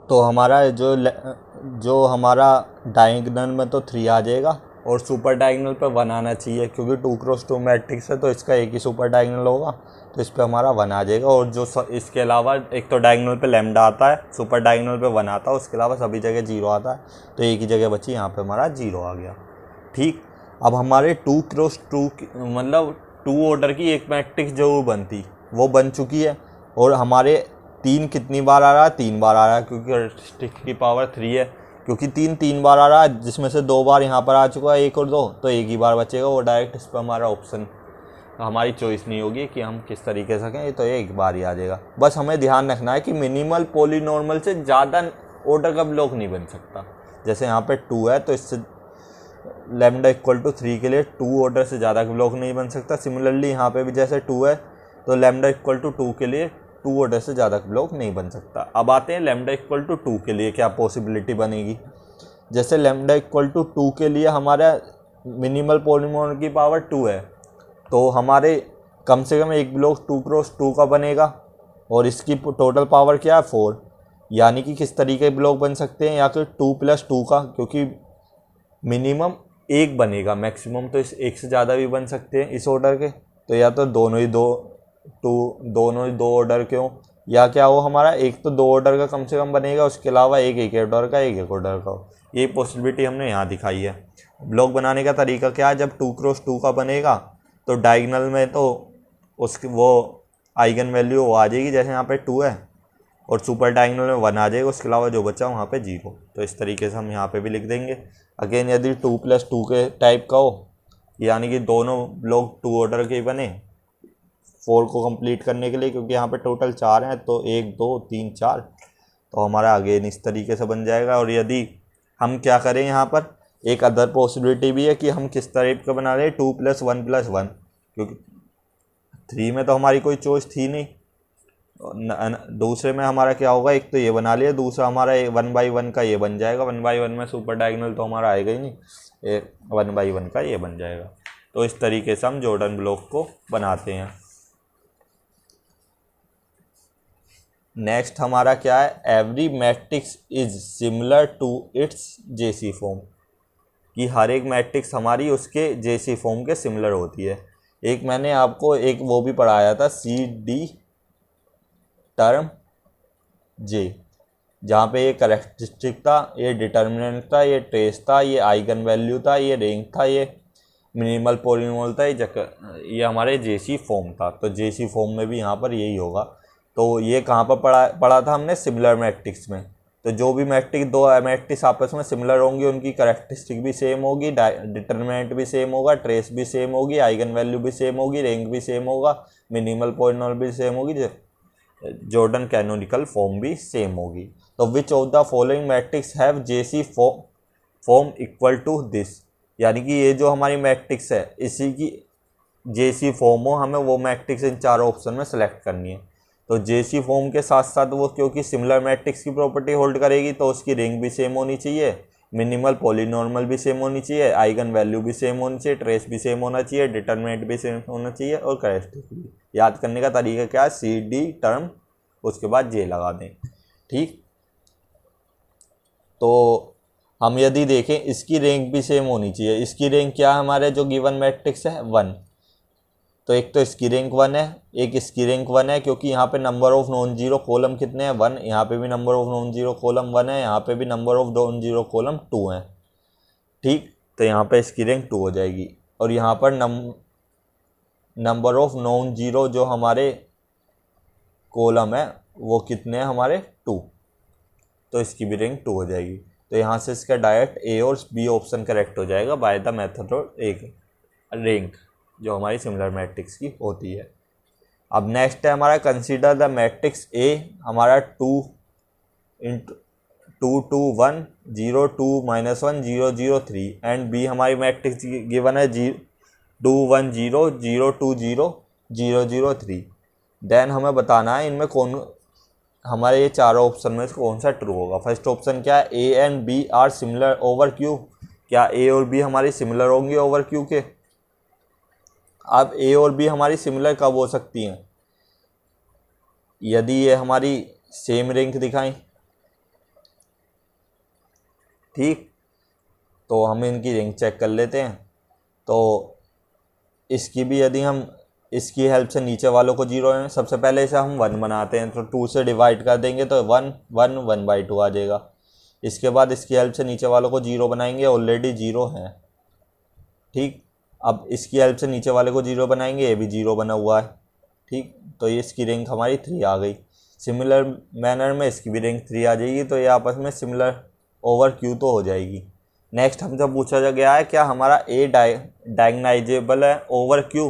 तो हमारा जो हमारा डायगोनल में तो 3 आ जाएगा और सुपर डायगोनल पे 1 आना चाहिए, क्योंकि 2x2 मैट्रिक्स है तो इसका एक ही सुपर डायगोनल होगा, तो इस पे हमारा 1 आ जाएगा। और जो इसके अलावा एक तो डायगोनल पे लैम्डा आता है, सुपर डायगोनल पे 1 आता है, उसके अलावा सभी जगह 0 आता है, तो एक ही जगह बची, यहाँ पे हमारा 0 आ गया। ठीक, अब हमारे 2x2 मतलब 2 ऑर्डर की एक मैट्रिक्स जरूर बनती, वो बन चुकी है। और हमारे 3 कितनी बार आ रहा है, 3 बार आ रहा है, क्योंकि कैरेक्टरिस्टिक की पावर 3 है, क्योंकि 3 बार आ रहा है, जिसमें से 2 बार यहाँ पर आ चुका है, 1 और 2, तो एक ही बार बचेगा। वो डायरेक्ट इस पर हमारा ऑप्शन, हमारी चॉइस नहीं होगी कि हम किस तरीके से करें, तो एक बार ही आ जाएगा। बस हमें ध्यान रखना है कि मिनिमल पॉलीनॉर्मल से ज़्यादा ऑर्डर का ब्लॉक नहीं बन सकता। जैसे यहाँ पे 2 है तो इससे लैम्डा इक्वल टू 3 के लिए 2 ऑर्डर से ज़्यादा ब्लॉक नहीं बन सकता। सिमिलरली यहाँ पे भी जैसे 2 है तो लैम्डा इक्वल टू 2 के लिए 2 ऑर्डर से ज़्यादा ब्लॉक नहीं बन सकता। अब आते हैं लैम्डा इक्वल टू 2 के लिए क्या पॉसिबिलिटी बनेगी। जैसे लैम्डा इक्वल टू 2 के लिए हमारा मिनिमल पॉलीनॉर्मल की पावर 2 है, तो हमारे कम से कम एक ब्लॉक 2x2 का बनेगा, और इसकी टोटल पावर क्या है 4। यानी कि किस तरीके के ब्लॉक बन सकते हैं, या फिर 2+2 का, क्योंकि मिनिमम एक बनेगा, मैक्सिमम तो इस एक से ज़्यादा भी बन सकते हैं इस ऑर्डर के। तो या तो दोनों ही दो ऑर्डर के हो, या क्या हो हमारा एक तो 2 ऑर्डर का कम से कम बनेगा, उसके अलावा एक ऑर्डर का एक ऑर्डर का हो। ये पॉसिबिलिटी हमने यहाँ दिखाई है। ब्लॉक बनाने का तरीका क्या है, जब 2x2 का बनेगा तो डायगोनल में तो उसकी वो आइगन वैल्यू आ जाएगी, जैसे यहाँ पे 2 है, और सुपर डायगोनल में 1 आ जाएगा, उसके अलावा जो बचा वहाँ पे 0। तो इस तरीके से हम यहाँ पे भी लिख देंगे। अगेन यदि 2+2 के टाइप का हो, यानी कि दोनों ब्लॉक 2 ऑर्डर के बने 4 को कंप्लीट करने के लिए, क्योंकि यहाँ पे टोटल 4 हैं, तो 1 2 3 4, तो हमारा अगेन इस तरीके से बन जाएगा। और यदि हम क्या करें, यहाँ पर एक अदर पॉसिबिलिटी भी है कि हम किस टाइप का बना रहे हैं, 2+1+1, क्योंकि 3 में तो हमारी कोई चॉइस थी नहीं। दूसरे में हमारा क्या होगा, एक तो ये बना लिया, दूसरा हमारा 1/1 का ये बन जाएगा। 1/1 में सुपर डायगोनल तो हमारा आएगा ही नहीं, 1/1 का ये बन जाएगा। तो इस तरीके से हम जॉर्डन ब्लॉक को बनाते हैं। नेक्स्ट हमारा क्या है, every matrix is similar to its JC form, कि हर एक मैट्रिक्स हमारी उसके जेसी फॉर्म के सिमिलर होती है। एक मैंने आपको एक वो भी पढ़ाया था, CD टर्म जे, जहाँ पे ये कैरेक्टरिस्टिक था, ये डिटर्मिनेंट था, ये ट्रेस था, ये आइगन वैल्यू था, ये रेंज था, ये मिनिमल पॉलीनॉमियल था, ये हमारे जेसी फॉर्म था। तो जेसी फॉर्म में भी यहाँ पर यही होगा। तो ये कहाँ पर पढ़ा था हमने, सिमिलर मैट्रिक्स में। तो जो भी मैट्रिक्स, दो मैट्रिक्स आपस में सिमिलर होंगी, उनकी कैरेक्टरिस्टिक भी सेम होगी, डिटर्मिनेंट भी सेम होगा, ट्रेस भी सेम होगी, आइगन वैल्यू भी सेम होगी, रेंज भी सेम होगा, मिनिमल पॉलीनॉमियल भी सेम होगी, जॉर्डन कैनोनिकल फॉर्म भी सेम होगी। तो which of the following matrix have JC form equal to this, यानी कि ये जो हमारी मैट्रिक्स है इसी की जेसी फॉर्म हो, हमें वो मैट्रिक्स इन चारों ऑप्शन में सेलेक्ट करनी है। तो जेसी फॉर्म के साथ साथ वो क्योंकि सिमिलर मैट्रिक्स की प्रॉपर्टी होल्ड करेगी, तो उसकी रेंज भी सेम होनी चाहिए, मिनिमल पॉलीनॉर्मल भी सेम होनी चाहिए, आइगन वैल्यू भी सेम होनी चाहिए, ट्रेस भी सेम होना चाहिए, डिटर्मिनेंट भी सेम होना चाहिए, और कैरेक्टरिस्टिक भी। याद करने का तरीका क्या है, CD टर्म उसके बाद जे लगा दें। ठीक, तो हम यदि देखें, इसकी रैंक भी सेम होनी चाहिए। इसकी रैंक क्या है, हमारे जो गिवन मैट्रिक्स है 1, तो एक तो इसकी रैंक 1 है, एक इसकी रैंक 1 है, क्योंकि यहाँ पे number of non zero column कितने हैं 1, यहाँ पे भी number of non zero column 1 है, यहाँ पे भी number of non zero column 2 है। ठीक, तो यहाँ पे इसकी रैंक 2 हो जाएगी। और यहाँ पर नंबर ऑफ नॉन जीरो जो हमारे कॉलम है वो कितने हैं हमारे 2, तो इसकी भी रैंक 2 हो जाएगी। तो यहाँ से इसका डायरेक्ट A और B ऑप्शन करेक्ट हो जाएगा बाय द मेथड ऑफ एक रैंक, जो हमारी सिमिलर मैट्रिक्स की होती है। अब नेक्स्ट है हमारा, कंसीडर द मैट्रिक्स A हमारा 2 × 2 2 1 0 2 -1 0 0 3, एंड B हमारी मैट्रिक्स गिवन है 2 1 0 0 2 0 0 0 3। देन हमें बताना है इनमें कौन, हमारे ये चारों ऑप्शन में से कौन सा ट्रू होगा। फर्स्ट ऑप्शन क्या है, A and B are similar over Q, क्या A और B हमारी सिमिलर होंगी ओवर Q के। अब A और B हमारी सिमिलर कब हो सकती हैं, यदि ये हमारी सेम रैंक दिखाएं, ठीक, तो हम इनकी रिंग चेक कर लेते हैं। तो इसकी भी यदि हम इसकी हेल्प से नीचे वालों को जीरो है, सबसे पहले इसे हम 1 बनाते हैं, तो 2 से डिवाइड कर देंगे तो 1 1 1/2 आ जाएगा। इसके बाद इसकी हेल्प से नीचे वालों को जीरो बनाएंगे, ऑलरेडी जीरो है। ठीक, अब इसकी हेल्प से नीचे वाले को जीरो बनाएंगे, ये भी जीरो बना हुआ है। ठीक, तो ये इसकी रैंक हमारी 3 आ गई। सिमिलर मैनर में इसकी भी रैंक 3 आ जाएगी, तो ये आपस में सिमिलर ओवर क्यू तो हो जाएगी। नेक्स्ट हमसे पूछा गया है क्या हमारा ए डायगोनालाइजेबल है ओवर क्यू।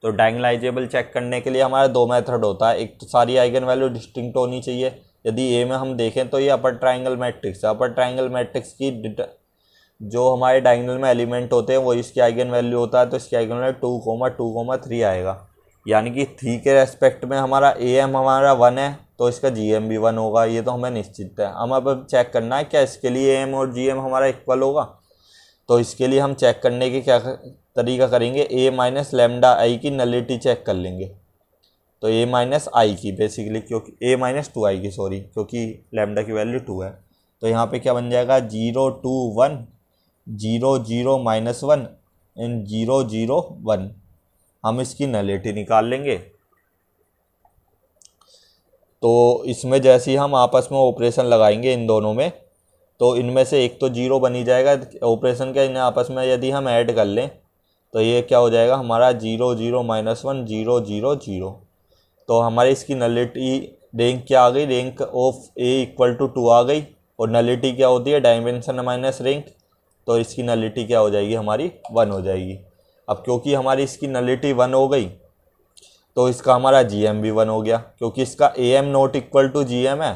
तो डायगोनालाइजेबल चेक करने के लिए हमारा 2 मेथड होता है। एक तो सारी आइगन वैल्यू डिस्टिंक्ट होनी चाहिए। यदि ए में हम देखें तो ये अपर ट्राइंगल मैट्रिक्स है। अपर ट्राइंगल मैट्रिक्स की जो हमारे डायगोनल में एलिमेंट होते हैं वो इसकी आइगन वैल्यू होता है, तो इसकी आइगन वैल्यू 2,2,3 आएगा। यानी कि 3 के रेस्पेक्ट में हमारा ए एम हमारा 1 है, तो इसका जी एम भी 1 होगा, ये तो हमें निश्चित है। हम अब चेक करना है क्या इसके लिए ए एम और जी एम हमारा इक्वल होगा। तो इसके लिए हम चेक करने की क्या तरीका करेंगे, ए माइनस लेमडा आई की नलिटी चेक कर लेंगे। तो ए माइनस आई की बेसिकली, क्योंकि ए माइनस 2 आई की सॉरी, क्योंकि लेमडा की वैल्यू 2 है। तो यहाँ पे क्या बन जाएगा 0 2 1 0 0 -1 एंड 0 0 1। हम इसकी नलिटी निकाल लेंगे। तो इसमें जैसे ही हम आपस में ऑपरेशन लगाएंगे इन दोनों में, तो इनमें से एक तो जीरो बनी जाएगा। ऑपरेशन के इन्हें आपस में यदि हम ऐड कर लें तो ये क्या हो जाएगा हमारा 0 0 -1 0 0 0। तो हमारी इसकी नलिटी रैंक क्या आ गई, rank of A equal to 2 आ गई। और नलिटी क्या होती है, डायमेंशन माइनस रैंक, तो इसकी नलिटी क्या हो जाएगी हमारी 1 हो जाएगी। अब क्योंकि हमारी इसकी नलिटी 1 हो गई तो इसका हमारा जी एम भी 1 हो गया, क्योंकि इसका A M not equal to G M है।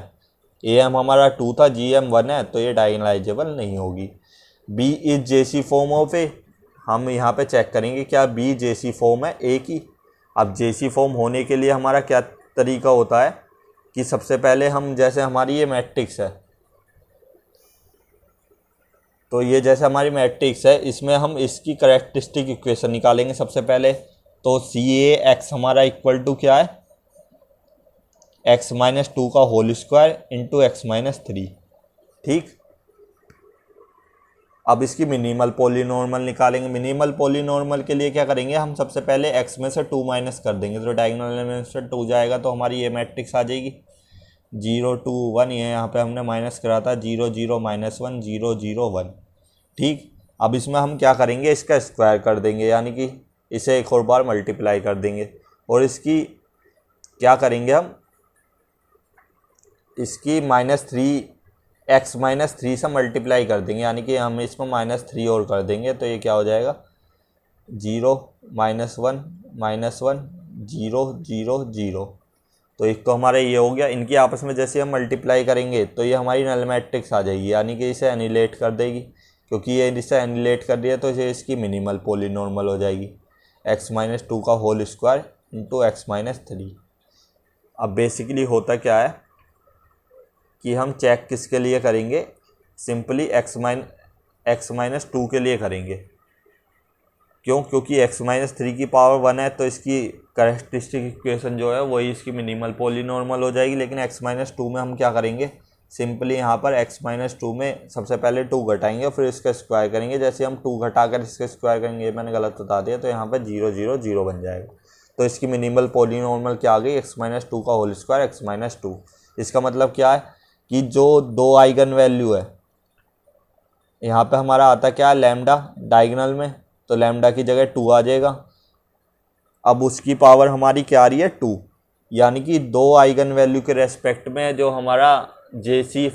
ए एम हमारा 2 था, जी एम 1 है, तो ये डायगोनालाइजेबल नहीं होगी। B is JC form of A. हम यहाँ पे चेक करेंगे क्या बी जेसी फॉर्म है ए की। अब जेसी फॉर्म होने के लिए हमारा क्या तरीका होता है कि सबसे पहले हम, जैसे हमारी ये मैट्रिक्स है, तो ये जैसे हमारी मैट्रिक्स है, इसमें हम इसकी करेक्टरिस्टिक इक्वेशन निकालेंगे सबसे पहले। तो सी ए एक्स हमारा इक्वल टू क्या है, x माइनस 2 का whole square into x minus 3। ठीक, अब इसकी मिनिमल पॉलीनॉर्मल निकालेंगे। मिनिमल पॉलीनॉर्मल के लिए क्या करेंगे, हम सबसे पहले x में से 2 माइनस कर देंगे, तो डायगोनल में से 2 जाएगा, तो हमारी ये मैट्रिक्स आ जाएगी 0 2 1। ये यहाँ पे हमने माइनस करा था 0 0 -1 0 0 1। ठीक, अब इसमें हम क्या करेंगे, इसका स्क्वायर कर देंगे, यानी कि इसे एक और बार मल्टीप्लाई कर देंगे। और इसकी क्या करेंगे हम, इसकी -3 से मल्टीप्लाई कर देंगे, यानी कि हम इसमें -3 और कर देंगे, तो ये क्या हो जाएगा 0 -1 -1 0 0 0। तो एक तो हमारा ये हो गया। इनकी आपस में जैसे हम मल्टीप्लाई करेंगे तो ये हमारी नल मैट्रिक्स आ जाएगी, यानी कि इसे एनिलेट कर देगी। क्योंकि ये इसे एनिलेट कर दिया तो इसे इसकी मिनिमल पॉलीनॉर्मल हो जाएगी, x माइनस 2 का whole square into x minus 3। अब बेसिकली होता क्या है कि हम चेक किसके लिए करेंगे, सिंपली x माइनस 2 के लिए करेंगे। क्यों, क्योंकि x माइनस 3 की पावर 1 है, तो इसकी कैरेक्टरिस्टिक इक्वेशन जो है वही इसकी मिनिमल पॉलीनॉर्मल हो जाएगी। लेकिन x माइनस 2 में हम क्या करेंगे, सिंपली यहाँ पर x माइनस 2 में सबसे पहले 2 घटाएंगे, फिर इसका स्क्वायर करेंगे। जैसे हम 2 घटाकर इसका स्क्वायर करेंगे, मैंने गलत बता दिया, तो यहाँ पर 0 0 0 बन जाएगा। तो इसकी मिनिमल पॉलीनॉर्मल क्या आ गई, x माइनस 2 का होल स्क्वायर एक्स माइनस 2। इसका मतलब क्या है कि जो 2 आइगन वैल्यू है, यहाँ पे हमारा आता क्या है लैम्डा डायगोनल में, तो लैम्डा की जगह 2 आ जाएगा। अब उसकी पावर हमारी क्या आ रही है 2, यानी कि 2 आइगन वैल्यू के रेस्पेक्ट में जो हमारा जेसी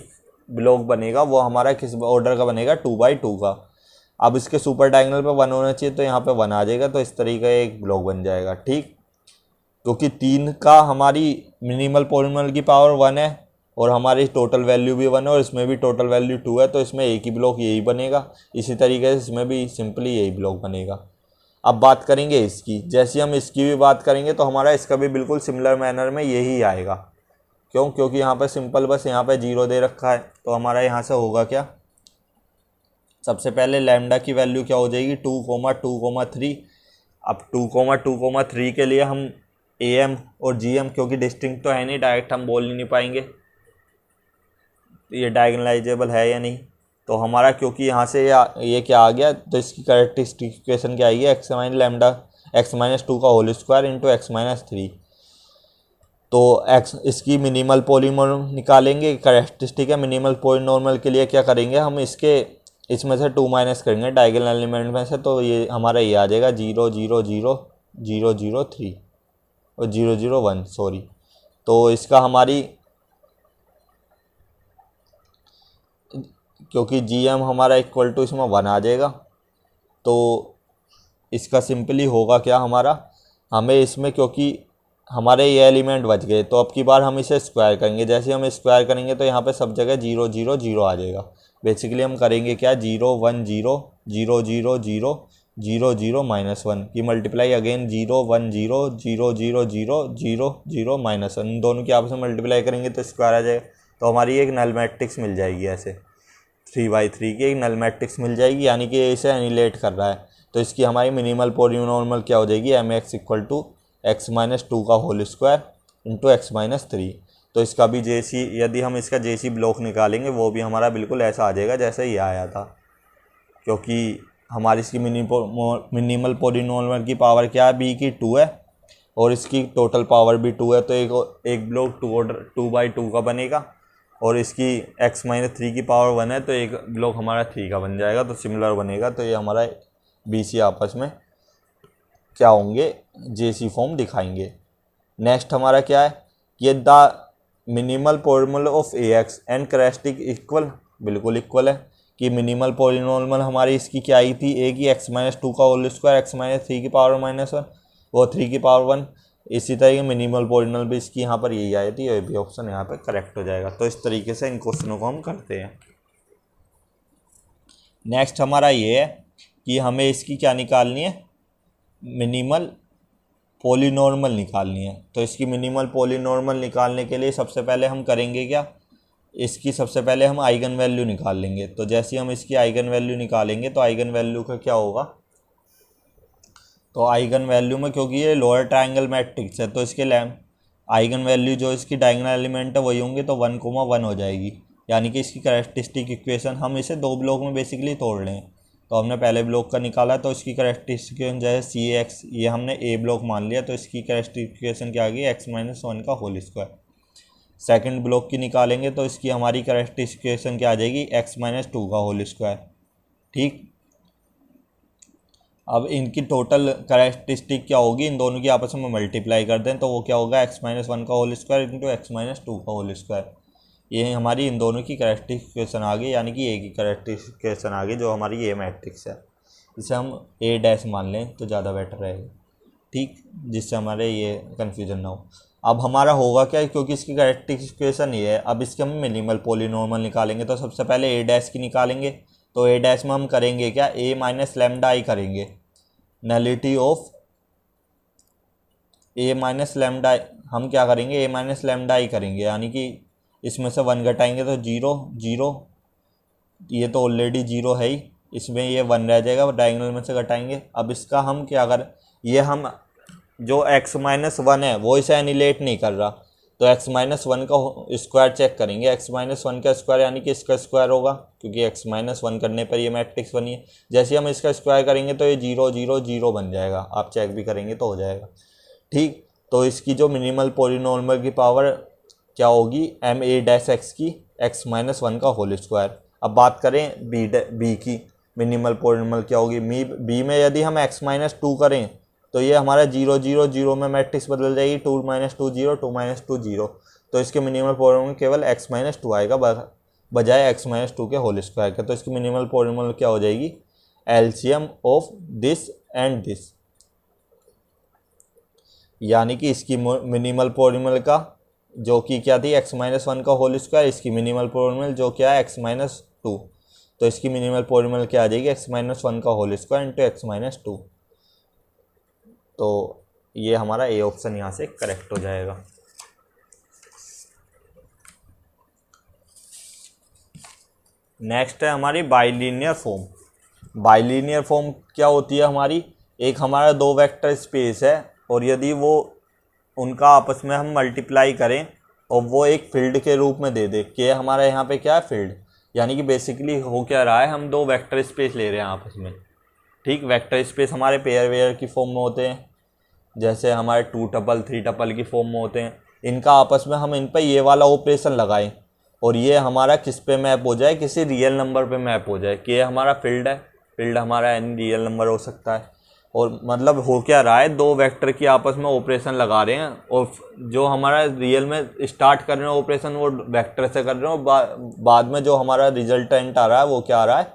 ब्लॉक बनेगा वो हमारा किस ऑर्डर का बनेगा, 2/2 का। अब इसके सुपर डायगोनल पे 1 होना चाहिए, तो यहाँ पे 1 आ जाएगा, तो इस तरीके का एक ब्लॉक बन जाएगा। ठीक, क्योंकि 3 का हमारी मिनिमल पॉलीनॉमियल की पावर 1 है और हमारी टोटल वैल्यू भी 1 है और इसमें भी टोटल वैल्यू 2 है, तो इसमें एक ही ब्लॉक यही बनेगा। इसी तरीके से इसमें भी सिंपली यही ब्लॉक बनेगा। अब बात करेंगे इसकी, जैसे हम इसकी भी बात करेंगे तो हमारा इसका भी बिल्कुल सिमिलर मैनर में यही आएगा। क्यों, क्योंकि यहाँ पे सिंपल बस यहाँ पे 0 दे रखा है, तो हमारा यहाँ से होगा क्या, सबसे पहले लैम्डा की वैल्यू क्या हो जाएगी 2,2,3। अब 2,2,3 के लिए हम ए एम और जी एम, क्योंकि डिस्टिंक्ट तो है नहीं, डायरेक्ट हम बोल ही नहीं पाएंगे ये डायगोनलाइजेबल है या नहीं। तो हमारा क्योंकि यहाँ से ये क्या आ गया, तो इसकी कैरेक्टरिस्टिक इक्वेशन क्या आएगी, x minus lambda x minus 2 का whole square into x minus 3। तो एक्स इसकी मिनिमल पॉलीनॉर्मल निकालेंगे, कैरेक्टरिस्टिक है मिनिमल पॉलीनॉर्मल के लिए क्या करेंगे हम, इसमें से 2 माइनस करेंगे डायगोनल एलिमेंट में से, तो ये हमारा ये आ जाएगा 0 0 0 0 0 3 और 0 0 1 सॉरी। तो इसका हमारी क्योंकि जी एम हमारा इक्वल टू इसमें 1 आ जाएगा, तो इसका सिंपली होगा क्या हमारा, हमें इसमें क्योंकि हमारे ये एलिमेंट बच गए, तो अब की बार हम इसे स्क्वायर करेंगे। जैसे हम स्क्वायर करेंगे तो यहाँ पे सब जगह 0 0 0 आ जाएगा। बेसिकली हम करेंगे क्या, 0 1 0 0 0 0 0 0 -1 की मल्टीप्लाई अगेन 0 1 0 0 0 0 0 0 -1, इन दोनों की आपस में मल्टीप्लाई करेंगे तो स्क्वायर आ जाएगा। तो हमारी एक नल मैट्रिक्स मिल जाएगी, ऐसे 3/3 की एक नल मैट्रिक्स मिल जाएगी, यानी कि इसे एनिलेट कर रहा है। तो इसकी हमारी मिनिमल पॉलीनॉर्मल क्या हो जाएगी, M x equal to x minus 2 का whole square into x minus 3। तो इसका भी जेसी, यदि हम इसका जेसी ब्लॉक निकालेंगे वो भी हमारा बिल्कुल ऐसा आ जाएगा जैसे ये आया था, क्योंकि हमारी इसकी मिनिमल पॉलीनॉर्मल की पावर क्या है, बी की 2 है और इसकी टोटल पावर भी 2 है, तो एक ब्लॉक 2/2 का बनेगा, और इसकी x माइनस 3 की पावर 1 है, तो एक ब्लॉक हमारा 3 का बन जाएगा, तो सिमिलर बनेगा। तो ये हमारा BC आपस में क्या होंगे, जेसी फॉर्म दिखाएंगे। नेक्स्ट हमारा क्या है, ये the minimal polynomial of AX and characteristic equal, बिल्कुल इक्वल है कि मिनिमल पॉलीनॉर्मल हमारी इसकी क्या आई थी, ए की x माइनस 2 का होल स्क्वायर एक्स माइनस 3 की पावर -1 वो 3 की पावर 1। इसी तरह मिनिमल पॉलीनॉर्मल भी इसकी यहाँ पर यही आई थी, ये भी ऑप्शन यहाँ पर करेक्ट हो जाएगा। तो इस तरीके से इन क्वेश्चनों को हम करते हैं। नेक्स्ट हमारा ये है कि हमें इसकी क्या निकालनी है, मिनिमल पॉलीनॉर्मल निकालनी है। तो इसकी मिनिमल पॉलीनॉर्मल निकालने के लिए सबसे पहले हम करेंगे क्या, इसकी सबसे पहले हम आइगन वैल्यू निकाल लेंगे। तो जैसे हम इसकी आइगन वैल्यू निकालेंगे तो आइगन वैल्यू का क्या होगा, तो आइगन वैल्यू में क्योंकि ये लोअर ट्रायंगल मैट्रिक्स है तो इसके आइगन वैल्यू जो इसकी डायगोनल एलिमेंट है वही होंगे, तो 1, 1 हो जाएगी। यानी कि इसकी कैरेक्टरिस्टिक इक्वेशन हम इसे 2 ब्लॉक में बेसिकली तोड़ लें। तो हमने पहले ब्लॉक का निकाला, तो इसकी कैरेक्टरिस्टिक इक्वेशन जैसे CX, ये हमने A ब्लॉक मान लिया, तो इसकी कैरेक्टरिस्टिक इक्वेशन क्या आ गई, x माइनस 1 का होल स्क्वायर। सेकेंड ब्लॉक की निकालेंगे तो इसकी हमारी कैरेक्टरिस्टिक इक्वेशन क्या आ जाएगी, x माइनस 2 का होल स्क्वायर। ठीक, अब इनकी टोटल कैरेक्टरिस्टिक क्या होगी, इन दोनों की आपस में मल्टीप्लाई कर दें तो वो क्या होगा, x माइनस 1 का whole square into x minus 2 का होल स्क्वायर। ये हमारी इन दोनों की कैरेक्टरिस्टिक इक्वेशन आ गई, यानी कि ए की कैरेक्टरिस्टिक इक्वेशन आ गई जो हमारी ये मैट्रिक्स है। इसे हम A' मान लें तो ज़्यादा बेटर रहेगा, ठीक, जिससे हमारे ये कन्फ्यूजन ना हो। अब हमारा होगा क्या, क्योंकि इसकी कैरेक्टरिस्टिक इक्वेशन ये है, अब इसके हम मिनिमल पॉलीनॉर्मल निकालेंगे। तो सबसे पहले A' की निकालेंगे, तो A' में हम करेंगे क्या, A माइनस लैम्डा आई करेंगे, nullity of A minus lambda, हम क्या करेंगे, A माइनस लैम्डा आई करेंगे, यानी कि इसमें से 1 घटाएंगे तो 0 0, ये तो ऑलरेडी 0 है ही, इसमें ये 1 रह जाएगा, डायगोनल में से घटाएंगे। अब इसका हम क्या कर, ये हम जो x माइनस 1 है वो इसे एनिलेट नहीं कर रहा, तो x माइनस 1 का स्क्वायर चेक करेंगे। x माइनस 1 का स्क्वायर यानी कि इसका स्क्वायर होगा, क्योंकि x माइनस 1 करने पर ये मैट्रिक्स बनी है। जैसे हम इसका स्क्वायर करेंगे तो ये 0 0 0 बन जाएगा, आप चेक भी करेंगे तो हो जाएगा। ठीक, तो इसकी जो मिनिमल पॉलीनॉर्मल की पावर क्या होगी, MA' की x माइनस 1 का होल स्क्वायर। अब बात करें B की, मिनिमल पॉलीनॉर्मल क्या होगी, B में यदि हम x माइनस 2 करें तो ये हमारा 0 0 0 में मैट्रिक्स बदल जाएगी, 2 माइनस 2 0 2 माइनस 2 0, तो इसके मिनिमल पॉलीनॉर्मल केवल x माइनस 2 आएगा बजाय x माइनस 2 के होल स्क्वायर के। तो इसकी मिनिमल पॉलीनॉर्मल क्या हो जाएगी, LCM of this and this, यानी कि इसकी मिनिमल पॉलीनॉर्मल का जो कि क्या थी, x माइनस 1 का होल स्क्वायर, इसकी मिनिमल पॉलीनॉर्मल जो क्या है x माइनस 2, तो इसकी मिनिमल पॉलीनॉर्मल क्या आ जाएगी, x माइनस 1 का whole square into x minus 2। तो ये हमारा A ऑप्शन यहाँ से करेक्ट हो जाएगा। नेक्स्ट है हमारी बाइलीनियर फॉर्म। बाइलीनियर फॉर्म क्या होती है हमारी, एक हमारा 2 वेक्टर स्पेस है और यदि वो उनका आपस में हम मल्टीप्लाई करें और वो एक फील्ड के रूप में दे दे कि हमारा यहाँ पे क्या है फील्ड, यानी कि बेसिकली हो क्या रहा है, हम दो वेक्टर स्पेस ले रहे हैं आपस में। ठीक, वेक्टर स्पेस हमारे पेयर वेयर की फॉर्म में होते हैं, जैसे हमारे 2 टपल 3 टपल की फॉर्म में होते हैं। इनका आपस में हम इन पर ये वाला ऑपरेशन लगाएं और ये हमारा किस पे मैप हो जाए, किसी रियल नंबर पे मैप हो जाए कि ये हमारा फील्ड है, फील्ड हमारा एनी रियल नंबर हो सकता है। और मतलब हो क्या रहा है, दो वेक्टर की आपस में ऑपरेशन लगा रहे हैं और जो हमारा रियल में स्टार्ट कर रहे हैं ऑपरेशन वो वेक्टर से कर रहे हैं और बाद में जो हमारा रिजल्टेंट आ रहा है वो क्या आ रहा है,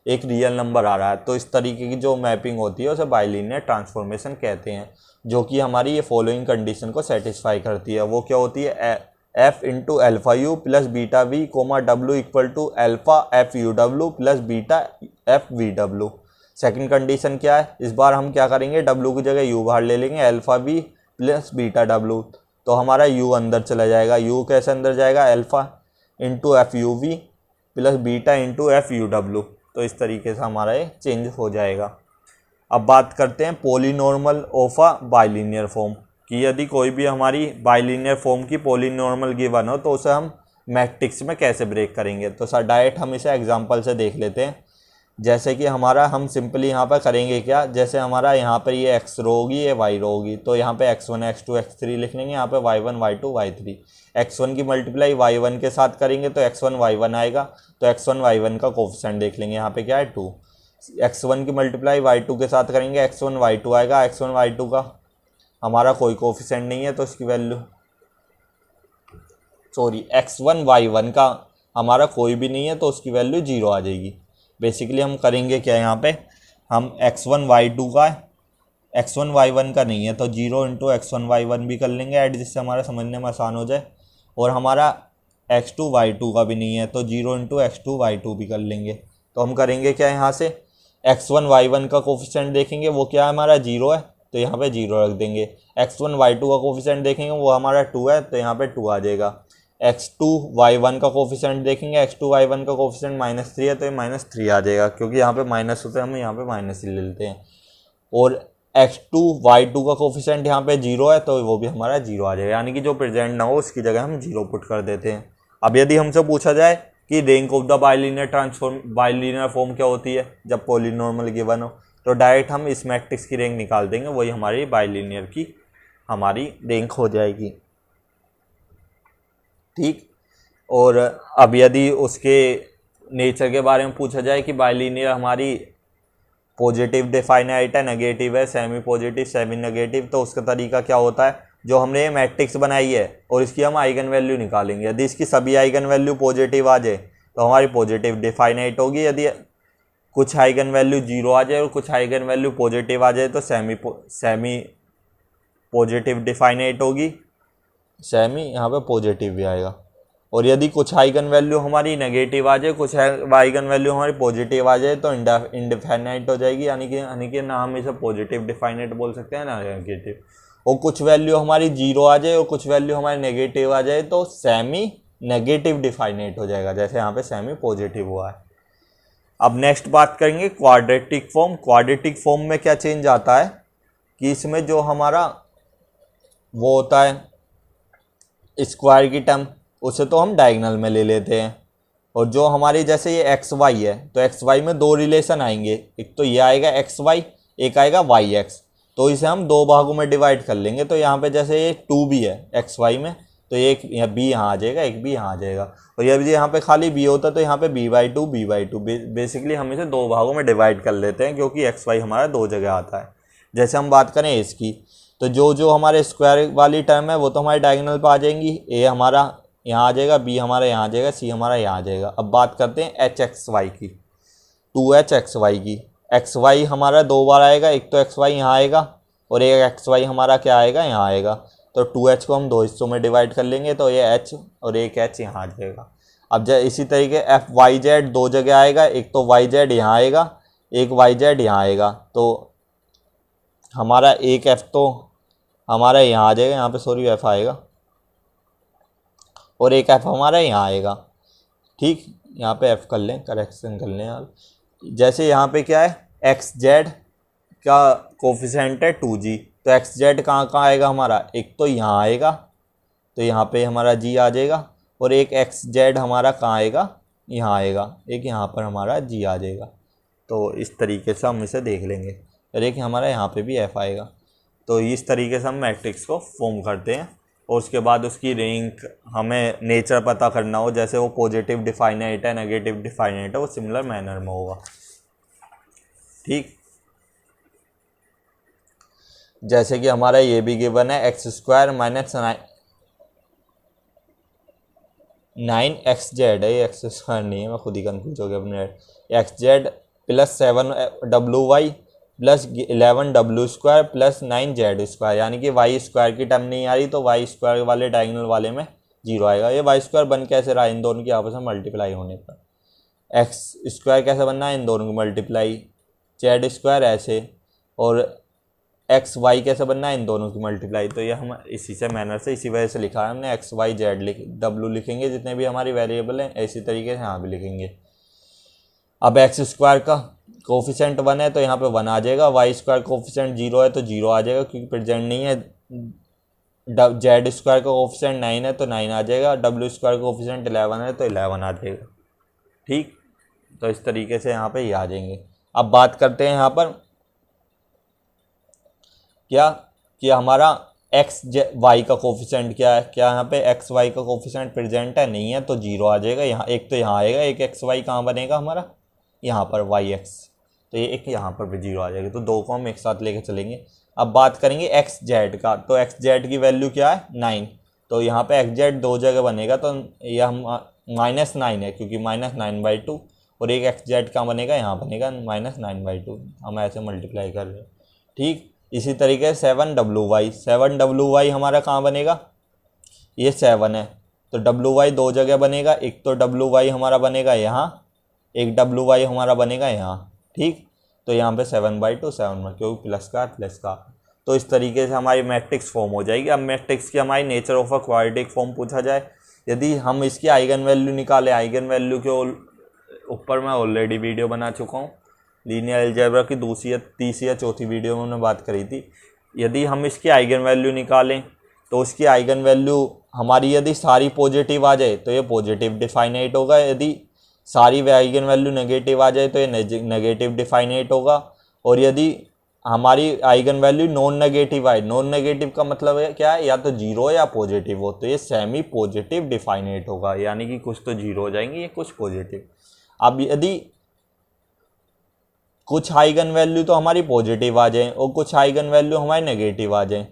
एक रियल नंबर आ रहा है। तो इस तरीके की जो मैपिंग होती है उसे बाइलिनियर ट्रांसफॉर्मेशन कहते हैं, जो कि हमारी ये फॉलोइंग कंडीशन को सेटिस्फाई करती है। वो क्या होती है, F into alpha U plus beta V comma W equal to alpha F you W plus beta F V W. Second condition क्या है, इस बार हम क्या करेंगे, डब्ल्यू की जगह यू बाहर ले लेंगे, एल्फा वी प्लस बीटा डब्ल्यू, तो हमारा यू अंदर चला जाएगा। यू कैसे अंदर जाएगा, alpha into f u v plus beta into f you डब्ल्यू। तो इस तरीके से हमारा ये चेंज हो जाएगा। अब बात करते हैं पॉलीनॉर्मल ऑफ अ बाइलिनियर फॉर्म, कि यदि कोई भी हमारी बाइलिनियर फॉर्म की पॉलीनॉर्मल गिवन हो तो उसे हम मैट्रिक्स में कैसे ब्रेक करेंगे। तो सर डायरेक्ट हम इसे एग्जांपल से देख लेते हैं। जैसे कि हमारा हम सिंपली यहाँ पर करेंगे क्या, जैसे हमारा यहाँ पर ये एक्स रो होगी, ये वाई रो होगी, तो यहाँ पे x1 x2 x3 लिख लेंगे, यहाँ पे y1 y2 y3। x1 की मल्टीप्लाई y1 के साथ करेंगे तो x1 y1 आएगा, तो x1 y1 का कोफिशिएंट देख लेंगे, यहाँ पे क्या है 2। x1 की मल्टीप्लाई y2 के साथ करेंगे, x1 y2 आएगा, x1 y2 का हमारा कोई कोफिशिएंट नहीं है तो इसकी वैल्यू, सॉरी x1 y1 का हमारा कोई भी नहीं है तो उसकी वैल्यू 0 आ जाएगी। बेसिकली हम करेंगे क्या, यहाँ पे हम x1 y2 का, x1 y1 का नहीं है तो 0 इंटू x1 y1 भी कर लेंगे ऐड, जिससे हमारा समझने में आसान हो जाए। और हमारा x2 y2 का भी नहीं है तो 0 इंटू x2 y2 भी कर लेंगे। तो हम करेंगे क्या, यहाँ से x1 y1 का कोफिशिएंट देखेंगे वो क्या है, हमारा 0 है तो यहाँ पे 0 रख देंगे। x1 y2 का कोफिशिएंट देखेंगे वो हमारा 2 है तो यहाँ पे 2 आ जाएगा। x2 y1 का कोफिशिएंट देखेंगे, x2 y1 का कोफिशिएंट -3 है तो ये -3 आ जाएगा, क्योंकि यहाँ पे माइनस होते हैं हम यहाँ पे माइनस ही ले लेते हैं। और x2 y2 का कोफिशिएंट यहाँ पे 0 है तो वो भी हमारा 0 आ जाएगा, यानी कि जो प्रेजेंट ना हो उसकी जगह हम 0 पुट कर देते हैं। अब यदि हमसे पूछा जाए कि rank of the bilinear form क्या होती है जब पॉलीनॉर्मल गिवन हो, तो डायरेक्ट हम इस मैट्रिक्स की रैंक निकाल देंगे, वही हमारी बाइलिनियर की हमारी रैंक हो जाएगी। ठीक, और अब यदि उसके नेचर के बारे में पूछा जाए कि बाइलिनियर हमारी पॉजिटिव डिफाइनाइट है, नेगेटिव है, सेमी पॉजिटिव, सेमी नेगेटिव, तो उसका तरीका क्या होता है, जो हमने ये मैट्रिक्स बनाई है और इसकी हम आइगन वैल्यू निकालेंगे। यदि इसकी सभी आइगन वैल्यू पॉजिटिव आ जाए तो हमारी पॉजिटिव डिफाइनाइट होगी, यदि कुछ आइगन वैल्यू 0 आ जाए और कुछ आइगन वैल्यू पॉजिटिव आ जाए तो सेमी पॉजिटिव डिफाइनाइट होगी, सेमी यहाँ पे पॉजिटिव भी आएगा। और यदि कुछ आइगन वैल्यू हमारी नेगेटिव आ जाए, कुछ आइगन वैल्यू हमारी पॉजिटिव आ जाए तो इनडिफाइनाइट हो जाएगी, यानी कि ना हम इसे पॉजिटिव डिफाइनाइट बोल सकते हैं ना नेगेटिव। और कुछ वैल्यू हमारी 0 आ जाए और कुछ वैल्यू हमारी नेगेटिव आ जाए तो सेमी नेगेटिव डिफाइनाइट हो जाएगा, जैसे यहाँ पे सेमी पॉजिटिव हुआ है। अब नेक्स्ट बात करेंगे क्वाड्रेटिक फॉर्म। क्वाड्रेटिक फॉर्म में क्या चेंज आता है कि इसमें जो हमारा वो होता है स्क्वायर की टर्म, उसे तो हम डायगोनल में ले लेते हैं, और जो हमारी जैसे ये एक्स वाई है तो एक्स वाई में दो रिलेशन आएंगे, एक तो ये आएगा एक्स वाई, एक आएगा वाई एक्स, तो इसे हम दो भागों में डिवाइड कर लेंगे। तो यहाँ पे जैसे ये 2 भी है एक्स वाई में तो एक बी यहाँ आ जाएगा, एक बी यहाँ आ जाएगा, और यदि यहाँ पे खाली बी होता तो यहाँ पे b/2 b/2। बेसिकली हम इसे दो भागों में डिवाइड कर लेते हैं क्योंकि एक्स वाई हमारा दो जगह आता है। जैसे हम बात करें इसकी, तो जो हमारे स्क्वायर वाली टर्म है वो तो हमारे डायगोनल पर आ जाएंगी, ए हमारा यहाँ आ जाएगा, बी हमारा यहाँ आ जाएगा, सी हमारा यहाँ आ जाएगा। अब बात करते हैं एच एक्स वाई की, 2h एक्स वाई की। एक्स वाई हमारा दो बार आएगा, एक तो एक्स वाई यहाँ आएगा और एक एक्स वाई हमारा क्या आएगा, यहाँ आएगा। तो 2h को हम दो हिस्सों में डिवाइड कर लेंगे तो ये h और एक h यहाँ आ जाएगा। अब इसी तरीके एफ वाई जेड दो जगह आएगा, एक तो वाई जेड यहाँ आएगा, एक वाई जेड यहाँ आएगा, तो हमारा एक f तो हमारा यहाँ आ जाएगा, यहाँ पे सॉरी f आएगा, और एक f हमारा यहाँ आएगा। ठीक, यहाँ पे f कर लें, करेक्शन कर लें यार। जैसे यहाँ पे क्या है, एक्स जेड का कोफिशिएंट है 2g, तो एक्स जेड कहाँ आएगा हमारा, एक तो यहाँ आएगा तो यहाँ पे हमारा g आ जाएगा, और एक एक्स जेड हमारा कहाँ आएगा, यहाँ आएगा, एक यहाँ पर हमारा जी आ जाएगा। तो इस तरीके से हम इसे देख लेंगे। और एक हमारा यहाँ पे भी एफ आएगा। तो इस तरीके से हम मैट्रिक्स को फॉर्म करते हैं। और उसके बाद उसकी रैंक, हमें नेचर पता करना हो, जैसे वो पॉजिटिव डिफाइनाइट है, नेगेटिव डिफाइनाइट है, वो सिमिलर मैनर में होगा। ठीक, जैसे कि हमारा ये भी गिवन है एक्स स्क्वायर माइनस 9xz है, ये एक्स स्क्वायर नहीं है, मैं खुद ही कन्फ्यूज हो गया अपने। xz plus 7w plus 11w square plus 9z square, यानी कि वाई स्क्वायर की टर्म नहीं आ रही, तो वाई स्क्वायर वाले डायगोनल वाले में 0 आएगा। ये वाई स्क्वायर बन कैसे रहा, इन दोनों की आपस में मल्टीप्लाई होने पर। एक्स स्क्वायर कैसे बनना है, इन दोनों की मल्टीप्लाई। जेड स्क्वायर ऐसे, और एक्स वाई कैसे बनना है, इन दोनों की मल्टीप्लाई। तो ये हम इसी से मैनर से, इसी वजह से लिखा है हमने, एक्स वाई जेड डब्ल्यू लिखेंगे जितने भी हमारी वेरिएबल हैं, इसी तरीके से यहाँ भी लिखेंगे। अब एक्स स्क्वायर का कोफिशेंट 1 है तो यहाँ पे 1 आ जाएगा, वाई स्क्वायर कोफिशेंट 0 है तो 0 आ जाएगा क्योंकि प्रेजेंट नहीं है। जेड स्क्वायर का कोफिशेंट 9 है तो 9 आ जाएगा, डब्ल्यू स्क्वायर का कोफिशेंट 11 है तो 11 आ जाएगा। ठीक, तो इस तरीके से यहाँ पे ये आ जाएंगे। अब बात करते हैं यहाँ पर क्या कि हमारा एक्स वाई का कोफिशेंट क्या है। क्या यहाँ पे एक्स वाई का कोफिशेंट प्रेजेंट है, नहीं है, तो 0 आ जाएगा। यहाँ एक तो यहाँ आएगा, एक एक्स वाई कहाँ बनेगा हमारा, यहाँ पर वाई एक्स, तो ये एक यहाँ पर भी 0 आ जाएगा। तो दो को हम एक साथ लेके चलेंगे। अब बात करेंगे एक्स जेड का, तो एक्स जेड की वैल्यू क्या है 9, तो यहाँ पे एक्स जेड दो जगह बनेगा, तो यह हम -9 है क्योंकि -9/2, और एक एक्स जेड का बनेगा, यहाँ बनेगा -9/2, हम ऐसे मल्टीप्लाई कर रहे हैं। ठीक, इसी तरीके से 7w y हमारा कहाँ बनेगा, ये 7 है तो w y दो जगह बनेगा, एक तो w y हमारा बनेगा यहाँ, एक w y हमारा बनेगा यहाँ। ठीक, तो यहाँ पे 7/2 7 में, क्योंकि प्लस का। तो इस तरीके से हमारी मैट्रिक्स फॉर्म हो जाएगी। अब मैट्रिक्स की हमारी nature of a quadratic form पूछा जाए, यदि हम इसकी आइगन वैल्यू निकालें, आइगन वैल्यू के ऊपर मैं ऑलरेडी वीडियो बना चुका हूँ, लीनियर अलजेब्रा की दूसरी या तीसरी या चौथी वीडियो में हमने बात करी थी। यदि हम इसकी आइगन वैल्यू निकालें तो उसकी आइगन वैल्यू हमारी यदि सारी पॉजिटिव आ जाए तो ये पॉजिटिव डिफाइनाइट होगा, यदि सारी आइगन वैल्यू नेगेटिव आ जाए तो ये नेगेटिव डिफाइनाइट होगा, और यदि हमारी आइगन वैल्यू नॉन नेगेटिव आए, नॉन नेगेटिव का मतलब है क्या है, या तो 0 या पॉजिटिव हो, तो ये सेमी पॉजिटिव डिफाइनाइट होगा, यानी कि कुछ तो 0 हो जाएंगे, ये कुछ पॉजिटिव। अब यदि कुछ आइगन वैल्यू तो हमारी पॉजिटिव आ जाए और कुछ आइगन वैल्यू हमारी नेगेटिव आ जाए,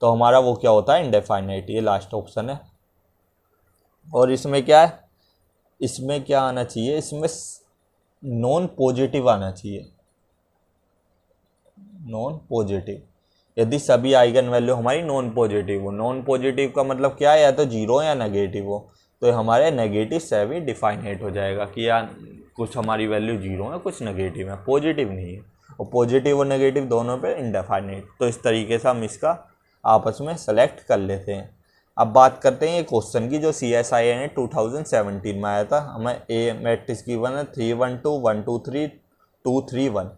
तो हमारा वो क्या होता है, इंडेफाइनाइट। ये लास्ट ऑप्शन है। और इसमें क्या है, इसमें क्या आना चाहिए, इसमें नॉन पॉजिटिव आना चाहिए, नॉन पॉजिटिव। यदि सभी आइगन वैल्यू हमारी नॉन पॉजिटिव हो, नॉन पॉजिटिव का मतलब क्या है, या तो 0 या नेगेटिव हो, तो हमारे नेगेटिव सेमी डिफाइनाइट हो जाएगा कि यार कुछ हमारी वैल्यू 0 है, कुछ नेगेटिव है, पॉजिटिव नहीं है, और पॉजिटिव और नेगेटिव दोनों पे इंडेफाइनाइट। तो इस तरीके से हम इसका आपस में सेलेक्ट कर लेते हैं। अब बात करते हैं ये क्वेश्चन की, जो CSIR ने 2017 में आया था। हमें ए मैट्रिक्स गिवन है 3 1 2 1 2 3 2 3 1।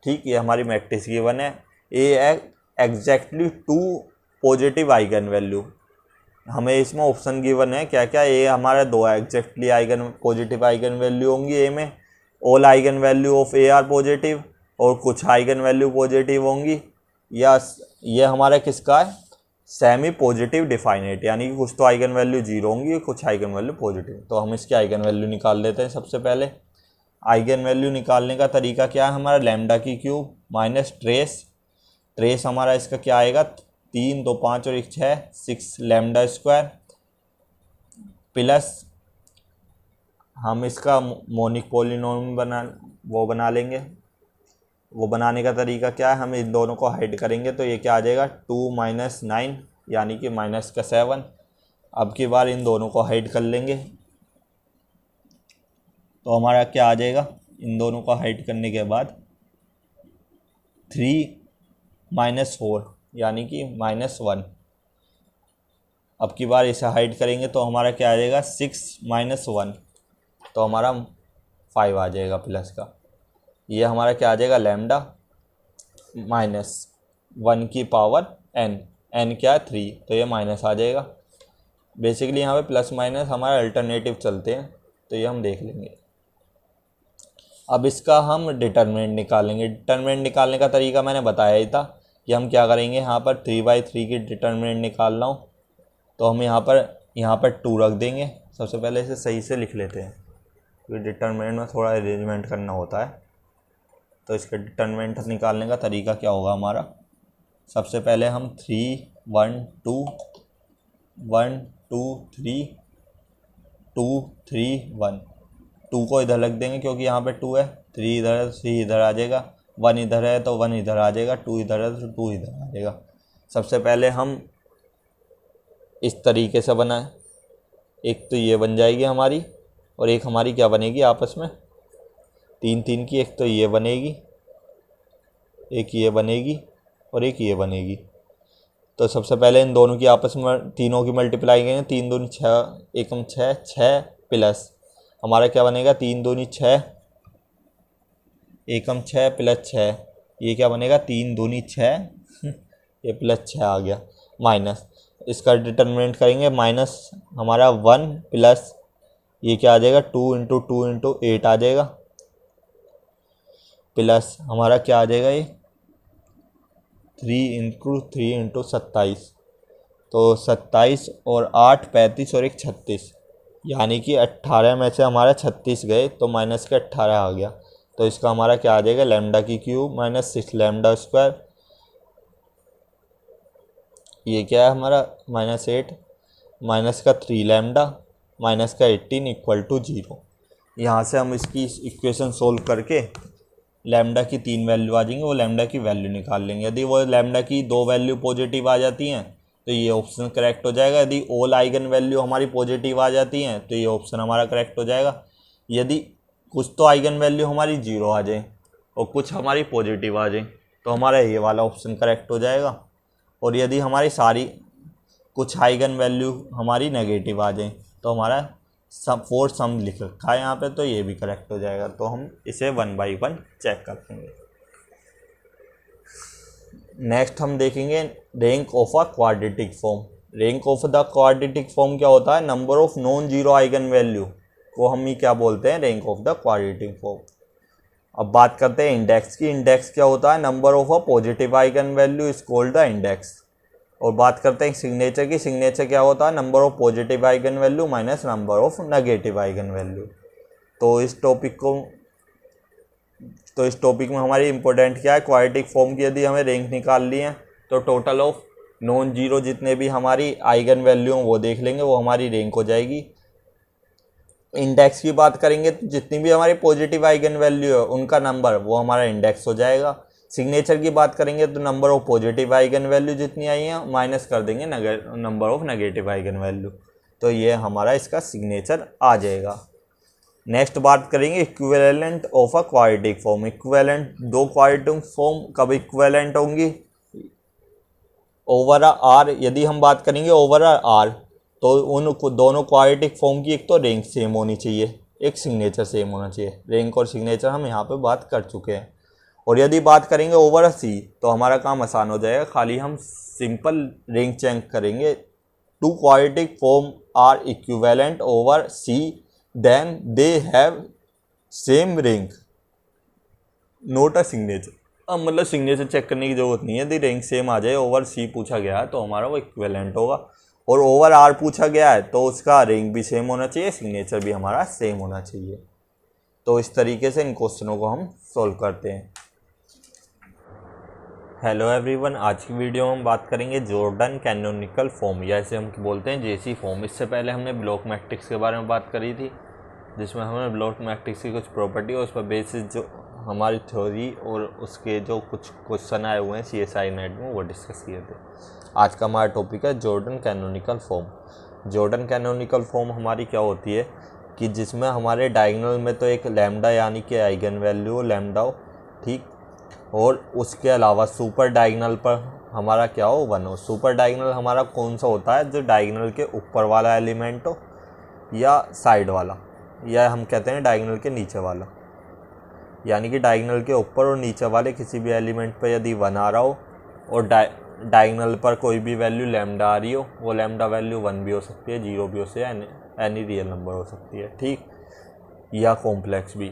ठीक, ये हमारी मैट्रिक्स गिवन है। ए एग्जैक्टली 2 पॉजिटिव आइगन वैल्यू, हमें इसमें ऑप्शन गिवन है क्या क्या, ए हमारा 2 exactly eigen positive eigen value होंगी ए में, all eigen value of A R positive, और कुछ आइगन वैल्यू पॉजिटिव होंगी, या ये हमारा किसका है, सेमी पॉजिटिव डिफाइनाइट, यानी कि कुछ तो आइगन वैल्यू 0 होंगी, कुछ आइगन वैल्यू पॉजिटिव। तो हम इसकी आइगन वैल्यू निकाल लेते हैं। सबसे पहले आइगन वैल्यू निकालने का तरीका क्या है, हमारा लैम्डा की क्यूब माइनस ट्रेस हमारा इसका क्या आएगा, 3 2 5 और 1 6 लैम्डा स्क्वायर, प्लस हम इसका मोनिक पॉलिनोमियल बना लेंगे। वो बनाने का तरीका क्या है, हम इन दोनों को हाइड करेंगे तो ये क्या आ जाएगा 2 - 9, यानी कि -7। अब की बार इन दोनों को हाइड कर लेंगे तो हमारा क्या आ जाएगा, इन दोनों को हाइड करने के बाद 3 - 4, यानी कि -1। अब की बार इसे हाइड करेंगे तो हमारा क्या आ जाएगा 6 - 1, तो हमारा 5 आ जाएगा प्लस का। ये हमारा क्या आ जाएगा, लैम्डा -1 की पावर n क्या है 3, तो ये माइनस आ जाएगा। बेसिकली यहाँ पे प्लस माइनस हमारा अल्टरनेटिव चलते हैं, तो ये हम देख लेंगे। अब इसका हम डिटरमिनेंट निकालेंगे। डिटरमिनेंट निकालने का तरीका मैंने बताया ही था कि हम क्या करेंगे, यहाँ पर 3/3 की डिटरमिनेंट निकालना हो तो हम यहाँ पर 2 रख देंगे। सबसे पहले इसे सही से लिख लेते हैं क्योंकि डिटरमिनेंट में थोड़ा अरेंजमेंट करना होता है। तो इसका डिटरमिनेंट निकालने का तरीका क्या होगा हमारा, सबसे पहले हम 3 1 2 1 2 3 2 3 1 2 को इधर रख देंगे क्योंकि यहाँ पे 2 है, 3 इधर है तो 3 इधर आ जाएगा, 1 इधर है तो 1 इधर आ जाएगा, 2 इधर है तो 2 इधर आ जाएगा। सबसे पहले हम इस तरीके से बनाएं, एक तो ये बन जाएगी हमारी और एक हमारी क्या बनेगी आपस में 3 3 की, एक तो ये बनेगी, एक ये बनेगी और एक ये बनेगी। तो सबसे पहले इन दोनों की आपस में तीनों की मल्टीप्लाई करेंगे, 3 दूनी 6 एकम 6 6 प्लस हमारा क्या बनेगा 3 दूनी 6 एकम 6 प्लस 6, ये क्या बनेगा 3 दूनी 6 ये प्लस 6 आ गया, माइनस इसका डिटरमिनेंट करेंगे माइनस हमारा 1 प्लस ये क्या आ जाएगा 2 इंटू 2 इंटू 8 आ जाएगा, प्लस हमारा क्या आ जाएगा ये 3 इंटू 3 इंटू 27, तो 27 और 8 35 और 1 36, यानी कि 18 में से हमारा 36 गए तो माइनस के 18 आ गया। तो इसका हमारा क्या आ जाएगा लैम्डा की क्यूब माइनस 6 लैम्डा स्क्वायर, ये क्या है हमारा -8 माइनस का 3 लैम्डा माइनस का 18 इक्वल टू 0। यहाँ से हम इसकी इक्वेशन सोल्व करके लैम्डा की 3 वैल्यू आ जाएंगी, वो लैम्डा की वैल्यू निकाल लेंगे। यदि वो लैम्डा की 2 वैल्यू पॉजिटिव आ जाती हैं तो ये ऑप्शन करेक्ट हो जाएगा। यदि ऑल आइगन वैल्यू हमारी पॉजिटिव आ जाती हैं तो ये ऑप्शन हमारा करेक्ट हो जाएगा। यदि कुछ तो आइगन वैल्यू हमारी 0 आ जाए और कुछ हमारी पॉजिटिव आ जाए तो हमारा ये वाला ऑप्शन करेक्ट हो जाएगा। और यदि हमारी सारी कुछ आइगन वैल्यू हमारी नेगेटिव आ जाए तो हमारा फोर सम लिख रखा है यहाँ पे, तो ये भी करेक्ट हो जाएगा। तो हम इसे 1 बाई 1 चेक कर लेंगे। नेक्स्ट हम देखेंगे rank of a quadratic form. Rank of the quadratic form क्या होता है, number of non zero eigen value को हम ही क्या बोलते हैं, rank of the quadratic form. अब बात करते हैं इंडेक्स की। इंडेक्स क्या होता है, number of a positive eigen value is called the index. और बात करते हैं सिग्नेचर की। सिग्नेचर क्या होता है, number of positive eigen value minus number of negative eigen value. तो इस टॉपिक में हमारी इंपॉर्टेंट क्या है, क्वाड्रेटिक फॉर्म की यदि हमें रैंक निकाल ली है तो टोटल ऑफ नॉन जीरो जितने भी हमारी आइगन वैल्यू हैं वो देख लेंगे, वो हमारी रैंक हो जाएगी। इंडेक्स की बात करेंगे तो जितनी भी हमारी पॉजिटिव आइगन वैल्यू है उनका नंबर वो हमारा इंडेक्स हो जाएगा। सिग्नेचर की बात करेंगे तो number of positive eigen value जितनी आई हैं माइनस कर देंगे number of negative eigen value, तो ये हमारा इसका सिग्नेचर आ जाएगा। नेक्स्ट बात करेंगे equivalent of a quadratic form. Equivalent दो क्वाड्रेटिक फॉर्म कब इक्विवेलेंट होंगी, ओवर आर। यदि हम बात करेंगे ओवर आर तो उन दोनों क्वाड्रेटिक फॉर्म की एक तो रैंक सेम होनी चाहिए, एक सिग्नेचर सेम होना चाहिए। रैंक और सिग्नेचर हम यहाँ पे बात कर चुके हैं। और यदि बात करेंगे ओवर सी तो हमारा काम आसान हो जाएगा, खाली हम सिंपल रैंक चेक करेंगे। Two quadratic form are equivalent over C then they have same rank not a signature. अब मतलब सिग्नेचर चेक करने की जरूरत नहीं है, यदि रैंक सेम आ जाए, ओवर सी पूछा गया है तो हमारा वो इक्विवेलेंट होगा, और ओवर आर पूछा गया है तो उसका रैंक भी सेम होना चाहिए, सिग्नेचर भी हमारा सेम होना चाहिए। तो इस तरीके से इन क्वेश्चनों को हम सॉल्व करते हैं। हेलो एवरीवन, आज की वीडियो में हम बात करेंगे जॉर्डन कैनोनिकल फॉर्म, या इसे हम बोलते हैं जेसी फॉर्म। इससे पहले हमने ब्लॉक मैट्रिक्स के बारे में बात करी थी, जिसमें हमने ब्लॉक मैट्रिक्स की कुछ प्रॉपर्टी और उस पर बेसिस जो हमारी थ्योरी और उसके जो कुछ क्वेश्चन आए हुए हैं CSI नेट में वो डिस्कस किए थे। आज का हमारा टॉपिक है Jordan canonical form. Jordan canonical form हमारी क्या होती है कि जिसमें हमारे डायगोनल में तो एक लैम्डा यानी कि आइगन वैल्यू लैम्डा हो, ठीक, और उसके अलावा सुपर डायगोनल पर हमारा क्या हो, 1 हो। सुपर डायगोनल हमारा कौन सा होता है, जो डायगोनल के ऊपर वाला एलिमेंट हो या साइड वाला, या हम कहते हैं डायगोनल के नीचे वाला, यानी कि डायगोनल के ऊपर और नीचे वाले किसी भी एलिमेंट पर यदि 1 आ रहा हो और डायगोनल पर कोई भी वैल्यू लैम्डा आ रही हो, वो लैम्डा वैल्यू 1 भी हो सकती है, 0 भी हो सकती है, एनी रियल नंबर हो सकती है, ठीक। या कॉम्प्लेक्स भी।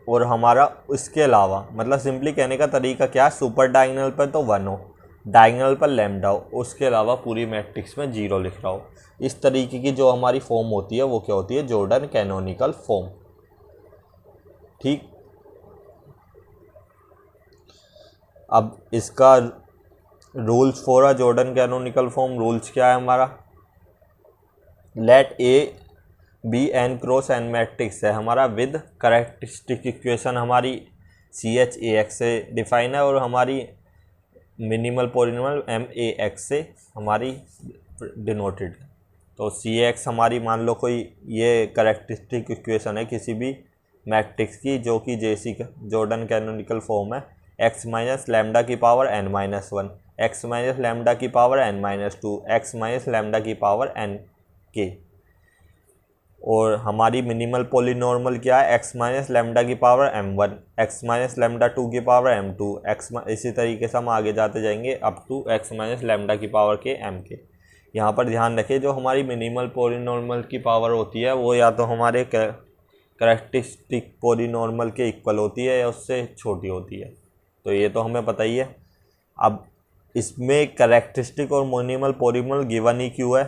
और हमारा इसके अलावा मतलब सिंपली कहने का तरीका क्या है, सुपर डायगोनल पर तो 1 हो, डायगोनल पर लैम्डा हो, उसके अलावा पूरी मैट्रिक्स में 0 लिख रहा हो। इस तरीके की जो हमारी फॉर्म होती है वो क्या होती है, जॉर्डन कैनोनिकल फॉर्म। ठीक, अब इसका rules for a Jordan canonical form, rules क्या है हमारा, let A be n cross n matrix है हमारा विद करेक्टरिस्टिक इक्वेशन हमारी सी एच ए एक्स से डिफाइन है, और हमारी minimal polynomial m A x से हमारी डिनोटेड है। तो सी एक्स हमारी मान लो कोई ये करेक्टरिस्टिक इक्वेशन है किसी भी मैट्रिक्स की जो कि जैसी जॉर्डन कैनोनिकल फॉर्म है, एक्स माइनस लैम्डा की power n minus 1, x minus lambda की power n minus 2, x minus lambda की पावर एन के। और हमारी मिनिमल पॉलिनॉर्मल क्या है, एक्स माइनस लैम्डा की power m1, x minus lambda 2 की पावर m2, एक्स, इसी तरीके से हम आगे जाते जाएंगे up to x minus lambda की पावर के m के। यहाँ पर ध्यान रखें जो हमारी मिनिमल पॉलिनॉर्मल की पावर होती है वो या तो हमारे करेक्टरिस्टिक पॉलिनॉर्मल के इक्वल होती है या उससे छोटी होती है, तो ये तो हमें पता ही है। अब इसमें करेक्टरिस्टिक और मिनिमल पॉलिनॉर्मल गिवन ही क्यों है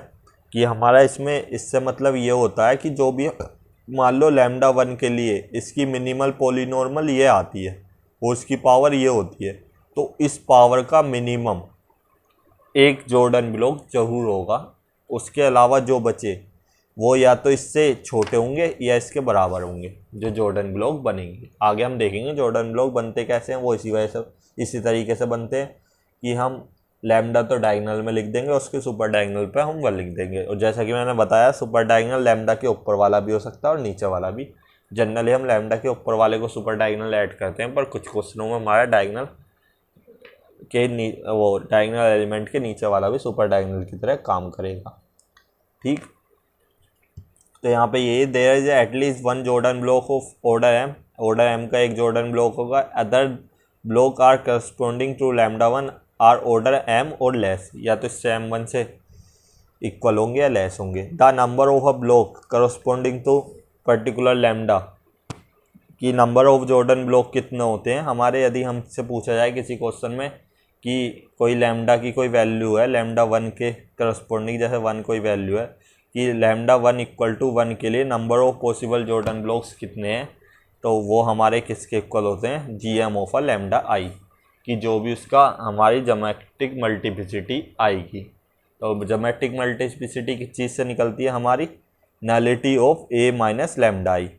कि हमारा इसमें इससे मतलब ये होता है कि जो भी मान लो लैम्डा 1 के लिए इसकी मिनिमल पॉलिनॉर्मल ये आती है और उसकी पावर ये होती है, तो इस पावर का मिनिमम एक जॉर्डन ब्लॉक जरूर होगा, उसके अलावा जो बचे वो या तो इससे छोटे होंगे या इसके बराबर होंगे जो जॉर्डन ब्लॉक बनेंगे। आगे हम देखेंगे जॉर्डन ब्लॉक बनते कैसे हैं, वो इसी वजह से इसी तरीके से बनते हैं कि हम लैम्डा तो डायगोनल में लिख देंगे, उसके सुपर डायगोनल पे हम 1 लिख देंगे। और जैसा कि मैंने बताया सुपर डायगोनल लैम्डा के ऊपर वाला भी हो सकता है और नीचे वाला भी। जनरली हम लैम्डा के ऊपर वाले को सुपर डायगोनल ऐड करते हैं, पर कुछ क्वेश्चनों में हमारा डायगोनल के वो डायगोनल एलिमेंट के नीचे वाला भी सुपर डायगोनल की तरह काम करेगा। ठीक, तो यहाँ पे ये there is at least 1 Jordan block of order m, order m का एक जॉर्डन ब्लॉक होगा, other block are corresponding to lambda 1 are order m और लेस, या तो इससे m1 से इक्वल होंगे या लेस होंगे। The number of a block corresponding to particular lambda, कि नंबर ऑफ जॉर्डन ब्लॉक कितने होते हैं हमारे, यदि हमसे पूछा जाए किसी क्वेश्चन में कि कोई लैम्डा की कोई वैल्यू है लैम्डा 1 के करस्पॉन्डिंग, जैसे 1 कोई वैल्यू है कि लैम्डा 1 इक्वल टू 1 के लिए number of possible Jordan blocks कितने हैं, तो वो हमारे किसके इक्वल होते हैं, GM ऑफ अ लैम्डा आई, कि जो भी उसका हमारी ज्योमेट्रिक मल्टीप्लिसिटी आएगी। तो ज्योमेट्रिक मल्टीप्लिसिटी किस चीज़ से निकलती है, हमारी nullity of A minus lambda I.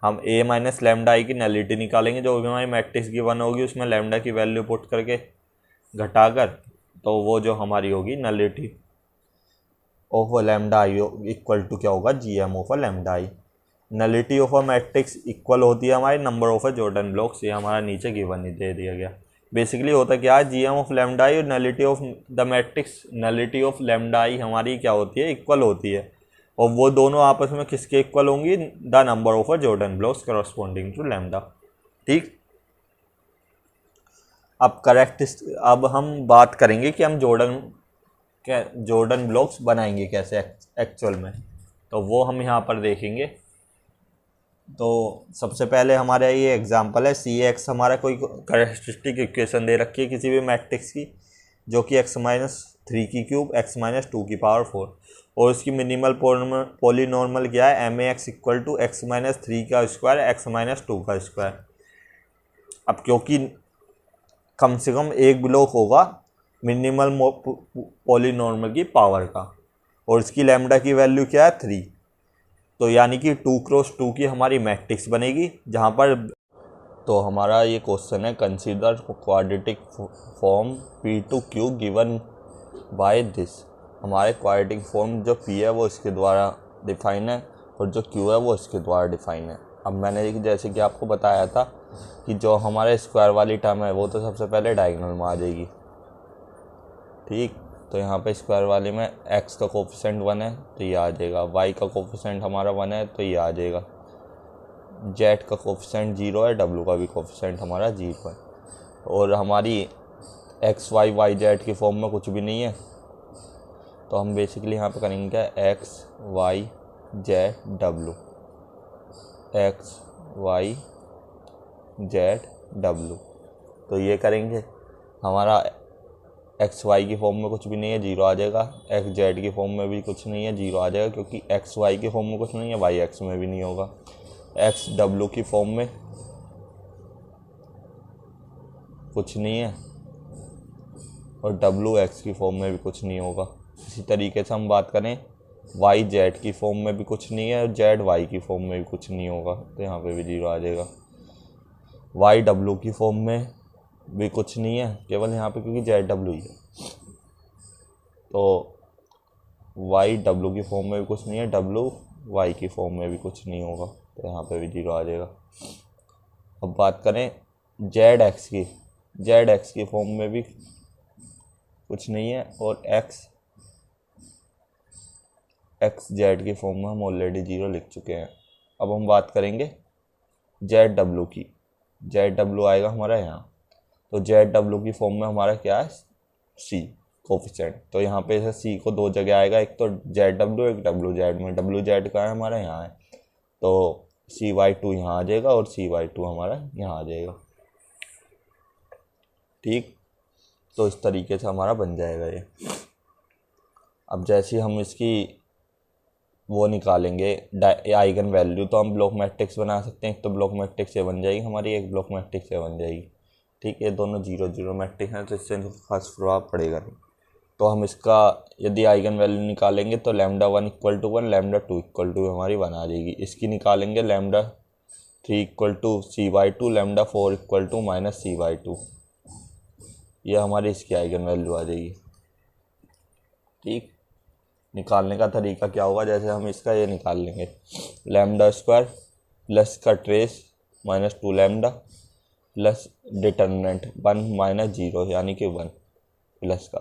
हम A माइनस लैम्डा आई की नलिटी निकालेंगे, जो भी हमारी मैट्रिक्स की 1 होगी उसमें लैम्डा की वैल्यू पुट करके घटाकर, तो वो जो हमारी होगी nullity of lambda I equal to क्या होगा, GM of lambda I. Nullity of a matrix equal होती है हमारी नंबर ऑफ जॉर्डन ब्लॉक्स, ये हमारा नीचे गिवन ही दे दिया गया। बेसिकली होता क्या है, GM ऑफ लैम्डा आई और nullity of the matrix, nullity of lambda I हमारी क्या होती है, इक्वल होती है, और वो दोनों आपस में किसके इक्वल होंगी, the number of Jordan blocks corresponding to lambda. ठीक, अब हम बात करेंगे कि हम जॉर्डन ब्लॉक्स बनाएंगे कैसे एक्चुअल में, तो वो हम यहाँ पर देखेंगे। तो सबसे पहले हमारा ये एग्जांपल है, सी एक्स हमारा कोई कैरेक्टरिस्टिक इक्वेशन दे रखी है किसी भी मैट्रिक्स की, जो कि x माइनस 3 की क्यूब x माइनस 2 की पावर 4, और उसकी मिनिमल पॉलिनॉर्मल क्या है, m A x equal to x minus 3 का स्क्वायर एक्स माइनस 2 का स्क्वायर। अब क्योंकि कम से कम एक ब्लॉक होगा मिनिमल पॉलिनॉर्मल की पावर का, और इसकी लैम्डा की वैल्यू क्या है, 3, तो यानी कि 2 क्रॉस 2 की हमारी मैट्रिक्स बनेगी, जहाँ पर तो हमारा ये क्वेश्चन है, consider quadratic form P2Q given by this. हमारे क्वाड्रेटिक फॉर्म जो P है वो इसके द्वारा डिफाइन है और जो Q है वो इसके द्वारा डिफाइन है। अब मैंने जैसे कि आपको बताया था कि जो हमारे स्क्वायर वाली टर्म है वो तो सबसे पहले डायगोनल में आ जाएगी। ठीक, तो यहाँ पे स्क्वायर वाले में x का कोफिशिएंट 1 है तो ये आ जाएगा, y का कोफिशिएंट हमारा 1 है तो ये आ जाएगा, z का कोफिशिएंट 0 है, w का भी कोफिशिएंट हमारा 0 है, और हमारी x y y z की फॉर्म में कुछ भी नहीं है, तो हम बेसिकली यहाँ पे करेंगे क्या, x y जेड डब्लू, एक्स वाई जेड डब्लू। तो ये करेंगे, हमारा एक्स वाई की फॉर्म में कुछ भी नहीं है, जीरो आ जाएगा। एक्स जेड की फॉर्म में भी कुछ नहीं है, जीरो आ जाएगा, क्योंकि एक्स वाई की फॉर्म में कुछ नहीं है, वाई एक्स में भी नहीं होगा। एक्स डब्लू की फॉर्म में कुछ नहीं है, और डब्लू एक्स की फॉर्म में भी कुछ नहीं होगा। इसी तरीके से हम बात करें, वाई जेड की फॉर्म में भी कुछ नहीं है, और जेड वाई की फॉर्म में भी कुछ नहीं होगा, तो यहाँ पे भी जीरो आ जाएगा। वाई डब्लू की फॉर्म में भी कुछ नहीं है, केवल यहाँ पे क्योंकि जेड डब्लू ही है, तो वाई डब्लू की फॉर्म में भी कुछ नहीं है, डब्लू वाई की फॉर्म में भी कुछ नहीं होगा, तो यहाँ पे भी जीरो आ जाएगा। अब बात करें जेड एक्स की, जेड एक्स की फॉर्म में भी कुछ नहीं है, और एक्स जेड की फॉर्म में हम ऑलरेडी जीरो लिख चुके हैं। अब हम बात करेंगे जेड डब्लू की, जेड डब्लू आएगा हमारा यहाँ, तो जेड डब्लू की फॉर्म में हमारा क्या है, सी कोफिशिएंट। तो यहाँ पे से सी को दो जगह आएगा, एक तो जेड डब्लू, एक डब्लू जेड में। डब्लू जेड का है हमारा यहाँ है, तो सी वाई टू यहाँ आ जाएगा, और सी वाई टू हमारा यहाँ आ जाएगा। ठीक, तो इस तरीके से हमारा बन जाएगा ये। अब जैसे हम इसकी वो निकालेंगे आइगन वैल्यू, तो हम ब्लॉक मैट्रिक्स बना सकते हैं। एक तो ब्लॉक मैट्रिक्स से बन जाएगी हमारी, एक ब्लॉक मैट्रिक्स से बन जाएगी। ठीक, ये दोनों जीरो जीरो मैट्रिक्स हैं, तो इससे खास प्रभाव पड़ेगा नहीं। तो हम इसका यदि आइगन वैल्यू निकालेंगे तो lambda 1 equal to 1, lambda 2 equal to हमारी 1 आ जाएगी। इसकी निकालेंगे lambda 3 equal to c by 2, lambda 4 equal to minus c by 2, ये हमारी इसकी आइगन वैल्यू आ जाएगी। ठीक, निकालने का तरीका क्या होगा, जैसे हम इसका ये निकाल लेंगे, लैम्डा स्क्वायर प्लस का trace minus 2 lambda plus determinant 1 minus 0 यानी कि 1 प्लस का,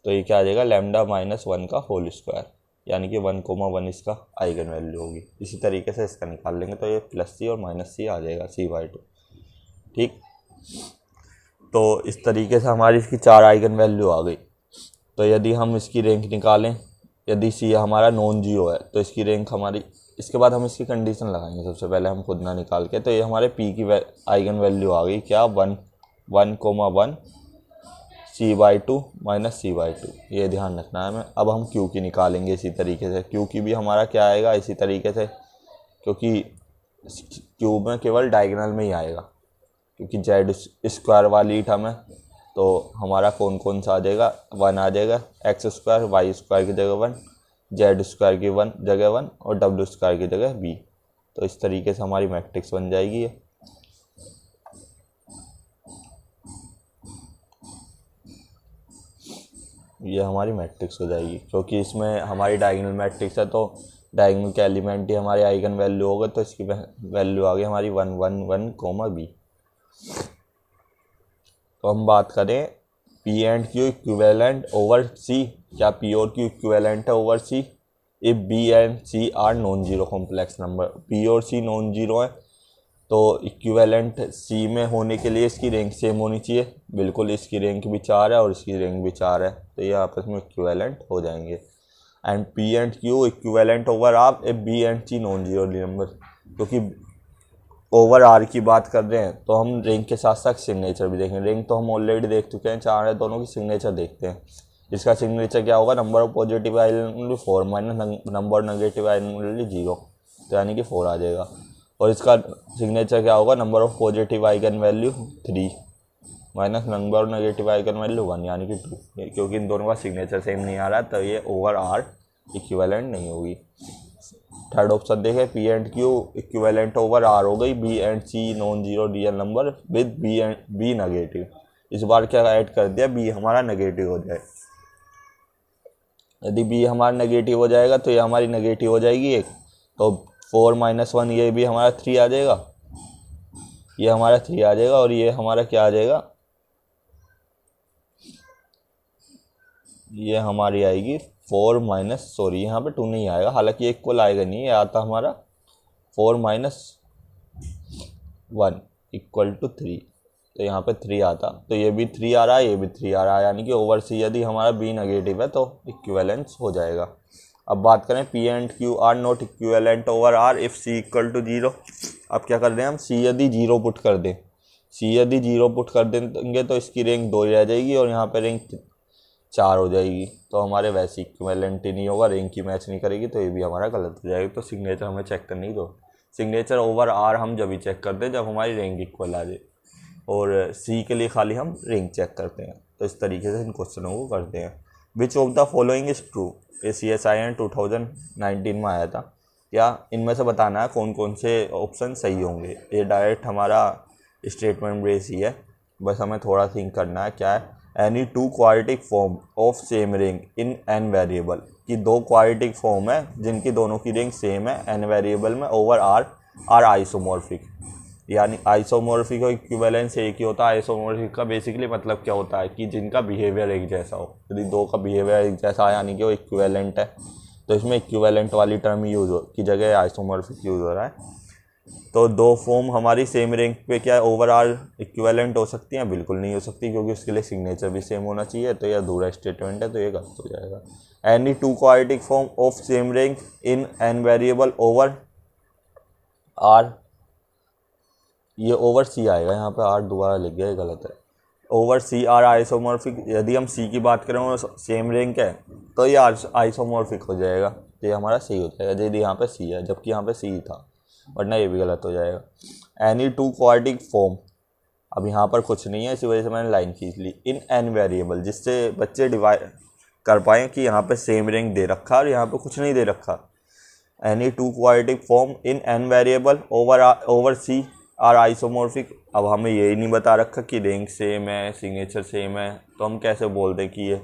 तो ये क्या आ जाएगा, लैम्डा माइनस 1 का होल स्क्वायर, यानी कि 1,1 इसका आइगन वैल्यू होगी। इसी तरीके से इसका निकाल लेंगे, तो ये प्लस सी और माइनस सी आ जाएगा, सी बाई 2। ठीक, तो इस तरीके से हमारी इसकी 4 आइगन वैल्यू आ गई। तो यदि हम इसकी रैंक निकालें, यदि सी हमारा नॉन जीरो है, तो इसकी रैंक हमारी, इसके बाद हम इसकी कंडीशन लगाएंगे। सबसे पहले हम खुद ना निकाल के, तो ये हमारे पी की आइगन वैल्यू आ गई क्या, 1,1 सी बाई 2 माइनस सी बाई 2, ये ध्यान रखना है हमें। अब हम क्यू की निकालेंगे इसी तरीके से। क्यू की भी हमारा क्या आएगा इसी तरीके से, क्योंकि क्यू में केवल डायगोनल में ही आएगा, क्योंकि जेड स्क्वायर वाली टर्म है, तो हमारा कौन कौन सा आ जाएगा, 1 आ जाएगा, एक्स स्क्वायर वाई स्क्वायर की जगह 1, जेड स्क्वायर की जगह 1, और डब्ल्यू स्क्वायर की जगह बी। तो इस तरीके से हमारी मैट्रिक्स बन जाएगी ये हमारी मैट्रिक्स हो जाएगी, क्योंकि इसमें हमारी डायगोनल मैट्रिक्स है, तो डायगोनल के एलिमेंट ही हमारे आइगन वैल्यू होगा, तो इसकी वैल्यू आ गई हमारी 1,1,1, बी। तो हम बात करें P and Q equivalent over C, क्या पी और क्यू इक्विवेलेंट है over C if B and C are non zero complex number. P और सी नॉन जीरो है, तो इक्विवेलेंट सी में होने के लिए इसकी रैंक सेम होनी चाहिए, बिल्कुल इसकी रैंक भी 4 है और इसकी रैंक भी 4 है, तो ये आपस में इक्विवेलेंट हो जाएंगे। And P and Q equivalent over R if B and c non zero number, क्योंकि ओवर आर की बात कर रहे हैं, तो हम रैंक के साथ साथ सिग्नेचर भी देखेंगे। रैंक तो हम ऑलरेडी देख चुके हैं, 4 है, दोनों की सिग्नेचर देखते हैं। इसका सिग्नेचर क्या होगा, number of positive eigen 4 minus number of negative eigen 0, तो यानी कि 4 आ जाएगा। और इसका सिग्नेचर क्या होगा, number of positive eigen value 3 minus number of negative eigen value 1 यानी कि 2, क्योंकि इन दोनों का सिग्नेचर सेम नहीं आ रहा, तो ये ओवर आर इक्विवेलेंट नहीं होगी। थर्ड ऑप्शन देखें, P and Q equivalent over R हो गई, b and c non zero real number with b negative. इस बार क्या ऐड कर दिया, बी हमारा नेगेटिव हो जाए। यदि बी हमारा नेगेटिव हो जाएगा तो ये हमारी नेगेटिव हो जाएगी एक, तो 4 माइनस 1 ये भी हमारा 3 आ जाएगा, ये हमारा 3 आ जाएगा, और ये हमारा क्या आ जाएगा, ये हमारी आएगी 4 माइनस, सॉरी यहाँ पे 2 नहीं आएगा, हालांकि इक्वल आएगा नहीं, ये आता हमारा 4 माइनस 1 इक्वल टू 3, तो यहाँ पे 3 आता, तो ये भी 3 आ रहा है, ये भी 3 आ रहा है, यानी कि ओवर सी यदि हमारा बी नेगेटिव है तो इक्विवेलेंस हो जाएगा। अब बात करें P and Q are not equivalent over R if c equal to zero. अब क्या कर रहे हैं हम, सी यदि जीरो पुट कर दें, सी यदि जीरो पुट कर देंगे तो इसकी रैंक 2 रह जाएगी और यहाँ पे रैंक 4 हो जाएगी। तो हमारे वैसे इक्विवेलेंट ही नहीं होगा, रैंक की मैच नहीं करेगी, तो ये भी हमारा गलत हो जाएगा। तो सिग्नेचर हमें चेक करनी दो। सिग्नेचर ओवर आर हम जब भी चेक करते हैं जब हमारी रैंक इक्वल आ जाए, और सी के लिए खाली हम रैंक चेक करते हैं। तो इस तरीके से इन क्वेश्चनों को करते हैं। विच of the following is true, ये CSIR 2019 में आया था। क्या इनमें से बताना है कौन कौन से ऑप्शन सही होंगे। ये डायरेक्ट हमारा स्टेटमेंट बेस ही है, बस हमें थोड़ा थिंक करना है। क्या है, any two quadratic form of same ring in n variable, कि दो क्वाड्रेटिक फॉर्म है जिनकी दोनों की रिंग सेम है n वेरिएबल में ओवर r आर आइसोमॉर्फिक। यानी आइसोमॉर्फिक और इक्विवेलेंस एक ही होता है। आइसोमॉर्फिक का बेसिकली मतलब क्या होता है कि जिनका बिहेवियर एक जैसा हो। यदि दो का बिहेवियर एक जैसा है यानी कि वो इक्विवेलेंट है, तो इसमें इक्विवेलेंट वाली टर्म यूज़ हो की जगह आइसोमॉर्फिक यूज़ हो रहा है। तो दो फॉर्म हमारी सेम रैंक पे क्या ओवर आर इक्विवेलेंट हो सकती हैं? बिल्कुल नहीं हो सकती, क्योंकि उसके लिए सिग्नेचर भी सेम होना चाहिए। तो ये अधूरा स्टेटमेंट है, तो ये गलत हो जाएगा। Any two quadratic form of same rank in n variable over R, ये ओवर सी आएगा, यहाँ पे आर दोबारा लिख गया, ये गलत है। ओवर सी आर आइसोमॉर्फिक, यदि हम सी की बात करें और सेम रैंक है तो ये आइसोमॉर्फिक हो जाएगा, तो ये हमारा सी हो जाएगा। यदि यहाँ पे सी है जबकि यहाँ पे सी था, वरना ये भी गलत हो जाएगा। एनी टू क्वाड्रेटिक फॉर्म, अब यहाँ पर कुछ नहीं है, इसी वजह से मैंने लाइन खींच ली। इन n वेरिएबल, जिससे बच्चे डिवाइड कर पाएँ कि यहाँ पे सेम रैंक दे रखा और यहाँ पे कुछ नहीं दे रखा। Any two quadratic form in n variable over C are isomorphic. अब हमें यही नहीं बता रखा कि रैंक सेम है, सिग्नेचर सेम है, तो हम कैसे बोल दें कि ये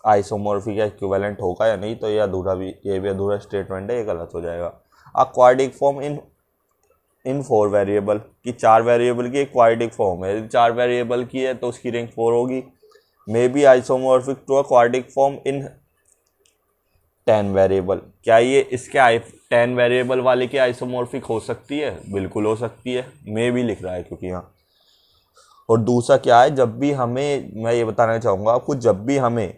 आइसोमॉर्फिक या इक्विवेलेंट होगा या नहीं। तो ये भी अधूरा स्टेटमेंट है, ये गलत हो जाएगा। अ क्वाड्रेटिक फॉर्म इन 4 वेरिएबल, कि 4 वेरिएबल की एक क्वाड्रेटिक फॉर्म है, यदि 4 वेरिएबल की है तो उसकी रैंक 4 होगी। May be isomorphic to a quadratic form in 10 variable, क्या ये इसके 10 वेरिएबल वाले की आइसोमॉर्फिक हो सकती है? बिल्कुल हो सकती है, मे भी लिख रहा है क्योंकि यहाँ। और दूसरा क्या है, जब भी हमें, मैं ये बताना चाहूँगा आपको, जब भी हमें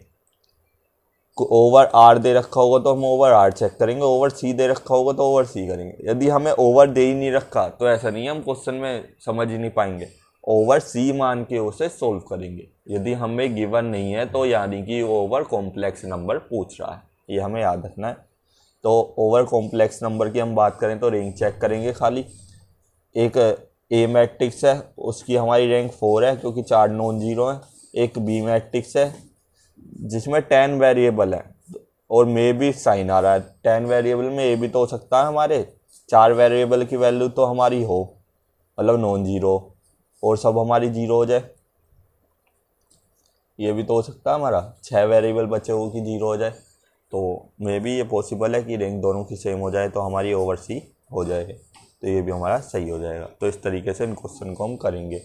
ओवर आर दे रखा होगा तो हम ओवर आर चेक करेंगे, ओवर सी दे रखा होगा तो ओवर सी करेंगे। यदि हमें ओवर दे ही नहीं रखा तो ऐसा नहीं है हम क्वेश्चन में समझ ही नहीं पाएंगे, ओवर सी मान के उसे सोल्व करेंगे। यदि हमें गिवन नहीं है तो यानी कि ओवर कॉम्प्लेक्स नंबर पूछ रहा है, ये हमें याद रखना है। तो ओवर कॉम्प्लेक्स नंबर की हम बात करें तो रैंक चेक करेंगे खाली। एक ए मैट्रिक्स है, उसकी हमारी रैंक 4 है क्योंकि 4 नॉन जीरो है। एक बी मैट्रिक्स है जिसमें 10 वेरिएबल है और मे भी साइन आ रहा है। 10 वेरिएबल में ए भी तो हो सकता है हमारे, 4 वेरिएबल की वैल्यू तो हमारी हो, मतलब नॉन जीरो, और सब हमारी जीरो हो जाए। ये भी तो हो सकता है हमारा 6 वेरिएबल बचे हो कि जीरो हो जाए। तो मे भी ये पॉसिबल है कि रैंक दोनों की सेम हो जाए तो हमारी ओवर सी हो जाए, तो ये भी हमारा सही हो जाएगा। तो इस तरीके से इन क्वेश्चन को हम करेंगे।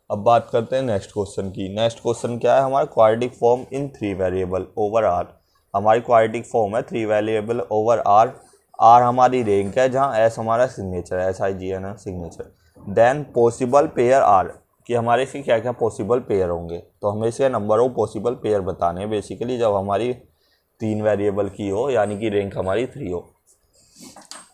अब बात करते हैं नेक्स्ट क्वेश्चन की। नेक्स्ट क्वेश्चन क्या है, हमारा quadratic form in 3 variable over R. हमारी क्वाड्रेटिक फॉर्म है 3 वेरिएबल ओवर आर। आर हमारी रैंक है, जहाँ एस हमारा सिग्नेचर है, SIGN signature. Then possible pair are, कि हमारे इसके क्या क्या पॉसिबल पेयर होंगे। तो हमें इसके नंबर ऑफ पॉसिबल पेयर बताने हैं बेसिकली, जब हमारी 3 वेरिएबल की हो यानी कि रैंक हमारी 3 हो।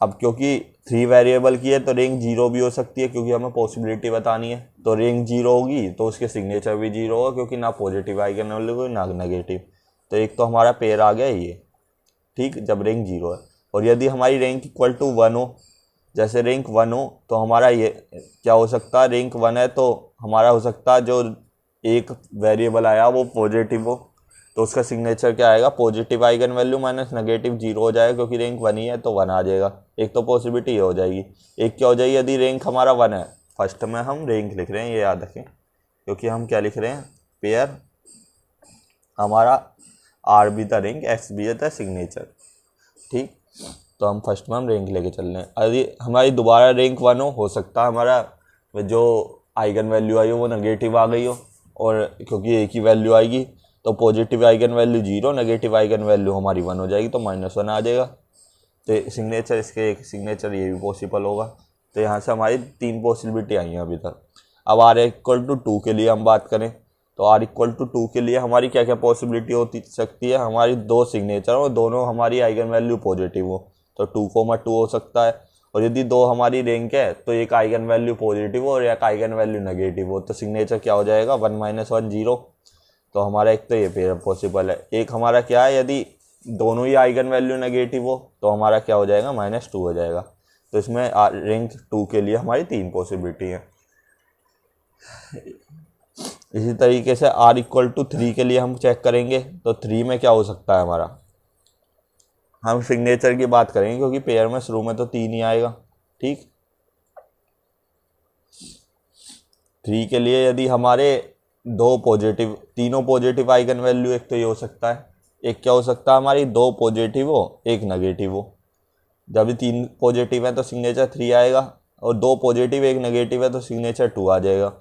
अब क्योंकि 3 वेरिएबल की है तो रैंक 0 भी हो सकती है, क्योंकि हमें पॉसिबिलिटी बतानी है। तो रैंक 0 होगी तो उसके सिग्नेचर भी 0 होगा, क्योंकि ना पॉजिटिव आइगन वैल्यू होगी ना नेगेटिव। तो एक तो हमारा पेयर आ गया ये, ठीक, जब रैंक 0 है। और यदि हमारी रैंक इक्वल टू 1 हो, जैसे रैंक 1 हो, तो हमारा ये क्या हो सकता है, रैंक 1 है तो हमारा हो सकता है जो एक वेरिएबल आया वो पॉजिटिव हो, तो उसका सिग्नेचर क्या आएगा, positive eigen value minus negative 0 हो जाएगा, क्योंकि रैंक 1 ही है तो 1 आ जाएगा। एक तो पॉसिबिलिटी ये हो जाएगी। एक क्या हो जाएगी, यदि रैंक हमारा 1 है, फर्स्ट में हम रैंक लिख रहे हैं, ये याद रखें, क्योंकि हम क्या लिख रहे हैं, पेयर हमारा आर भी था रैंक, एक्स भी था सिग्नेचर, ठीक। तो हम फर्स्ट में हम रैंक लेके चल रहे हैं। यदि हमारी दोबारा रैंक 1 हो सकता है हमारा जो आइगन वैल्यू आई हो वो नेगेटिव आ गई हो, और क्योंकि एक ही वैल्यू आएगी तो positive eigen value 0, negative eigen value हमारी 1 हो जाएगी, तो -1 आ जाएगा। तो सिग्नेचर, इसके एक सिग्नेचर ये भी पॉसिबल होगा। तो यहाँ से हमारी 3 पॉसिबिलिटी आई हैं अभी तक। अब R = 2 के लिए हम बात करें तो आर इक्वल टू 2 के लिए हमारी क्या क्या पॉसिबिलिटी होती सकती है, हमारी दो सिग्नेचर और दोनों हमारी आइगन वैल्यू पॉजिटिव हो, तो 2,2 हो सकता है। और यदि दो हमारी रैंक है तो एक आइगन वैल्यू पॉजिटिव हो और एक आइगन वैल्यू नेगेटिव हो, तो सिग्नेचर क्या हो जाएगा 1 - 1 0। तो हमारा एक तो ये पेयर पॉसिबल है। एक हमारा क्या है, यदि दोनों ही आइगन वैल्यू नेगेटिव हो तो हमारा क्या हो जाएगा -2 हो जाएगा। तो इसमें रैंक 2 के लिए हमारी 3 पॉसिबिलिटी है। इसी तरीके से r इक्वल टू 3 के लिए हम चेक करेंगे, तो 3 में क्या हो सकता है हमारा, हम सिग्नेचर की बात करेंगे क्योंकि पेयर में शुरू में तो 3 ही आएगा। ठीक, 3 के लिए यदि हमारे तीनों पॉजिटिव आइगन वैल्यू, एक तो ये हो सकता है, एक क्या हो सकता है हमारी 2 पॉजिटिव हो 1 नेगेटिव हो। जब 3 पॉजिटिव है तो सिग्नेचर 3 आएगा, और 2 पॉजिटिव 1 नेगेटिव है तो सिग्नेचर 2 आ जाएगा।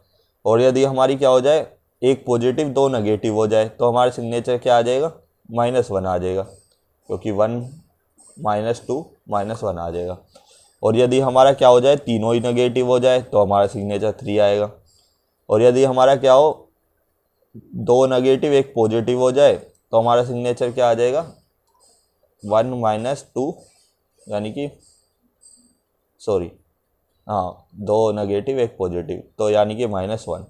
और यदि हमारी क्या हो जाए, 1 पॉजिटिव 2 नेगेटिव हो जाए तो हमारा सिग्नेचर क्या आ जाएगा -1 आ जाएगा, क्योंकि 1 - 2 -1 आ जाएगा। और यदि हमारा क्या हो जाए, तीनों ही नेगेटिव हो जाए तो हमारा सिग्नेचर 3 आएगा। और यदि हमारा क्या हो, 2 नेगेटिव 1 पॉजिटिव हो जाए तो हमारा सिग्नेचर क्या आ जाएगा 1 - 2, यानी कि सॉरी, हाँ 2 नेगेटिव 1 पॉजिटिव, तो यानी कि -1।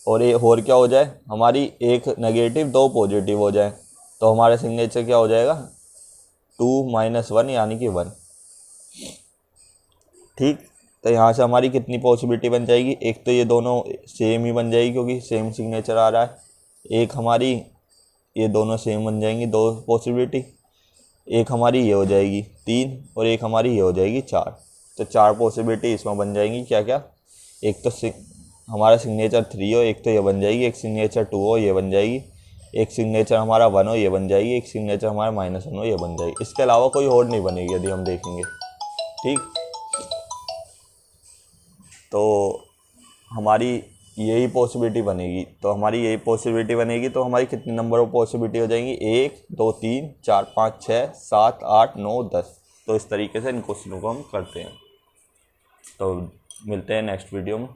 और क्या हो जाए, हमारी 1 नेगेटिव 2 पॉजिटिव हो जाए तो हमारा सिग्नेचर क्या हो जाएगा 2 - 1 यानी कि 1। ठीक, तो यहाँ से हमारी कितनी पॉसिबिलिटी बन जाएगी, एक तो ये दोनों सेम ही बन जाएगी क्योंकि सेम सिग्नेचर आ रहा है। एक हमारी ये दोनों सेम बन जाएंगी 2 पॉसिबिलिटी। एक हमारी ये हो जाएगी 3 और एक हमारी ये हो जाएगी 4। तो 4 पॉसिबिलिटी इसमें बन जाएंगी। क्या क्या, एक तो हमारा सिग्नेचर 3 हो, एक तो ये बन जाएगी, एक सिग्नेचर 2 हो ये बन जाएगी, एक सिग्नेचर हमारा 1 हो ये बन जाएगी, एक सिग्नेचर हमारा -1 हो ये बन जाएगी। इसके अलावा कोई और नहीं बनेगी यदि हम देखेंगे। ठीक, तो हमारी यही पॉसिबिलिटी बनेगी। तो हमारी यही पॉसिबिलिटी बनेगी तो हमारी कितनी नंबर ऑफ पॉसिबिलिटी हो जाएंगी, 1 2 3 4 5 6 7 8 9 10। तो इस तरीके से इन क्वेश्चनों को हम करते हैं। तो मिलते हैं नेक्स्ट वीडियो में।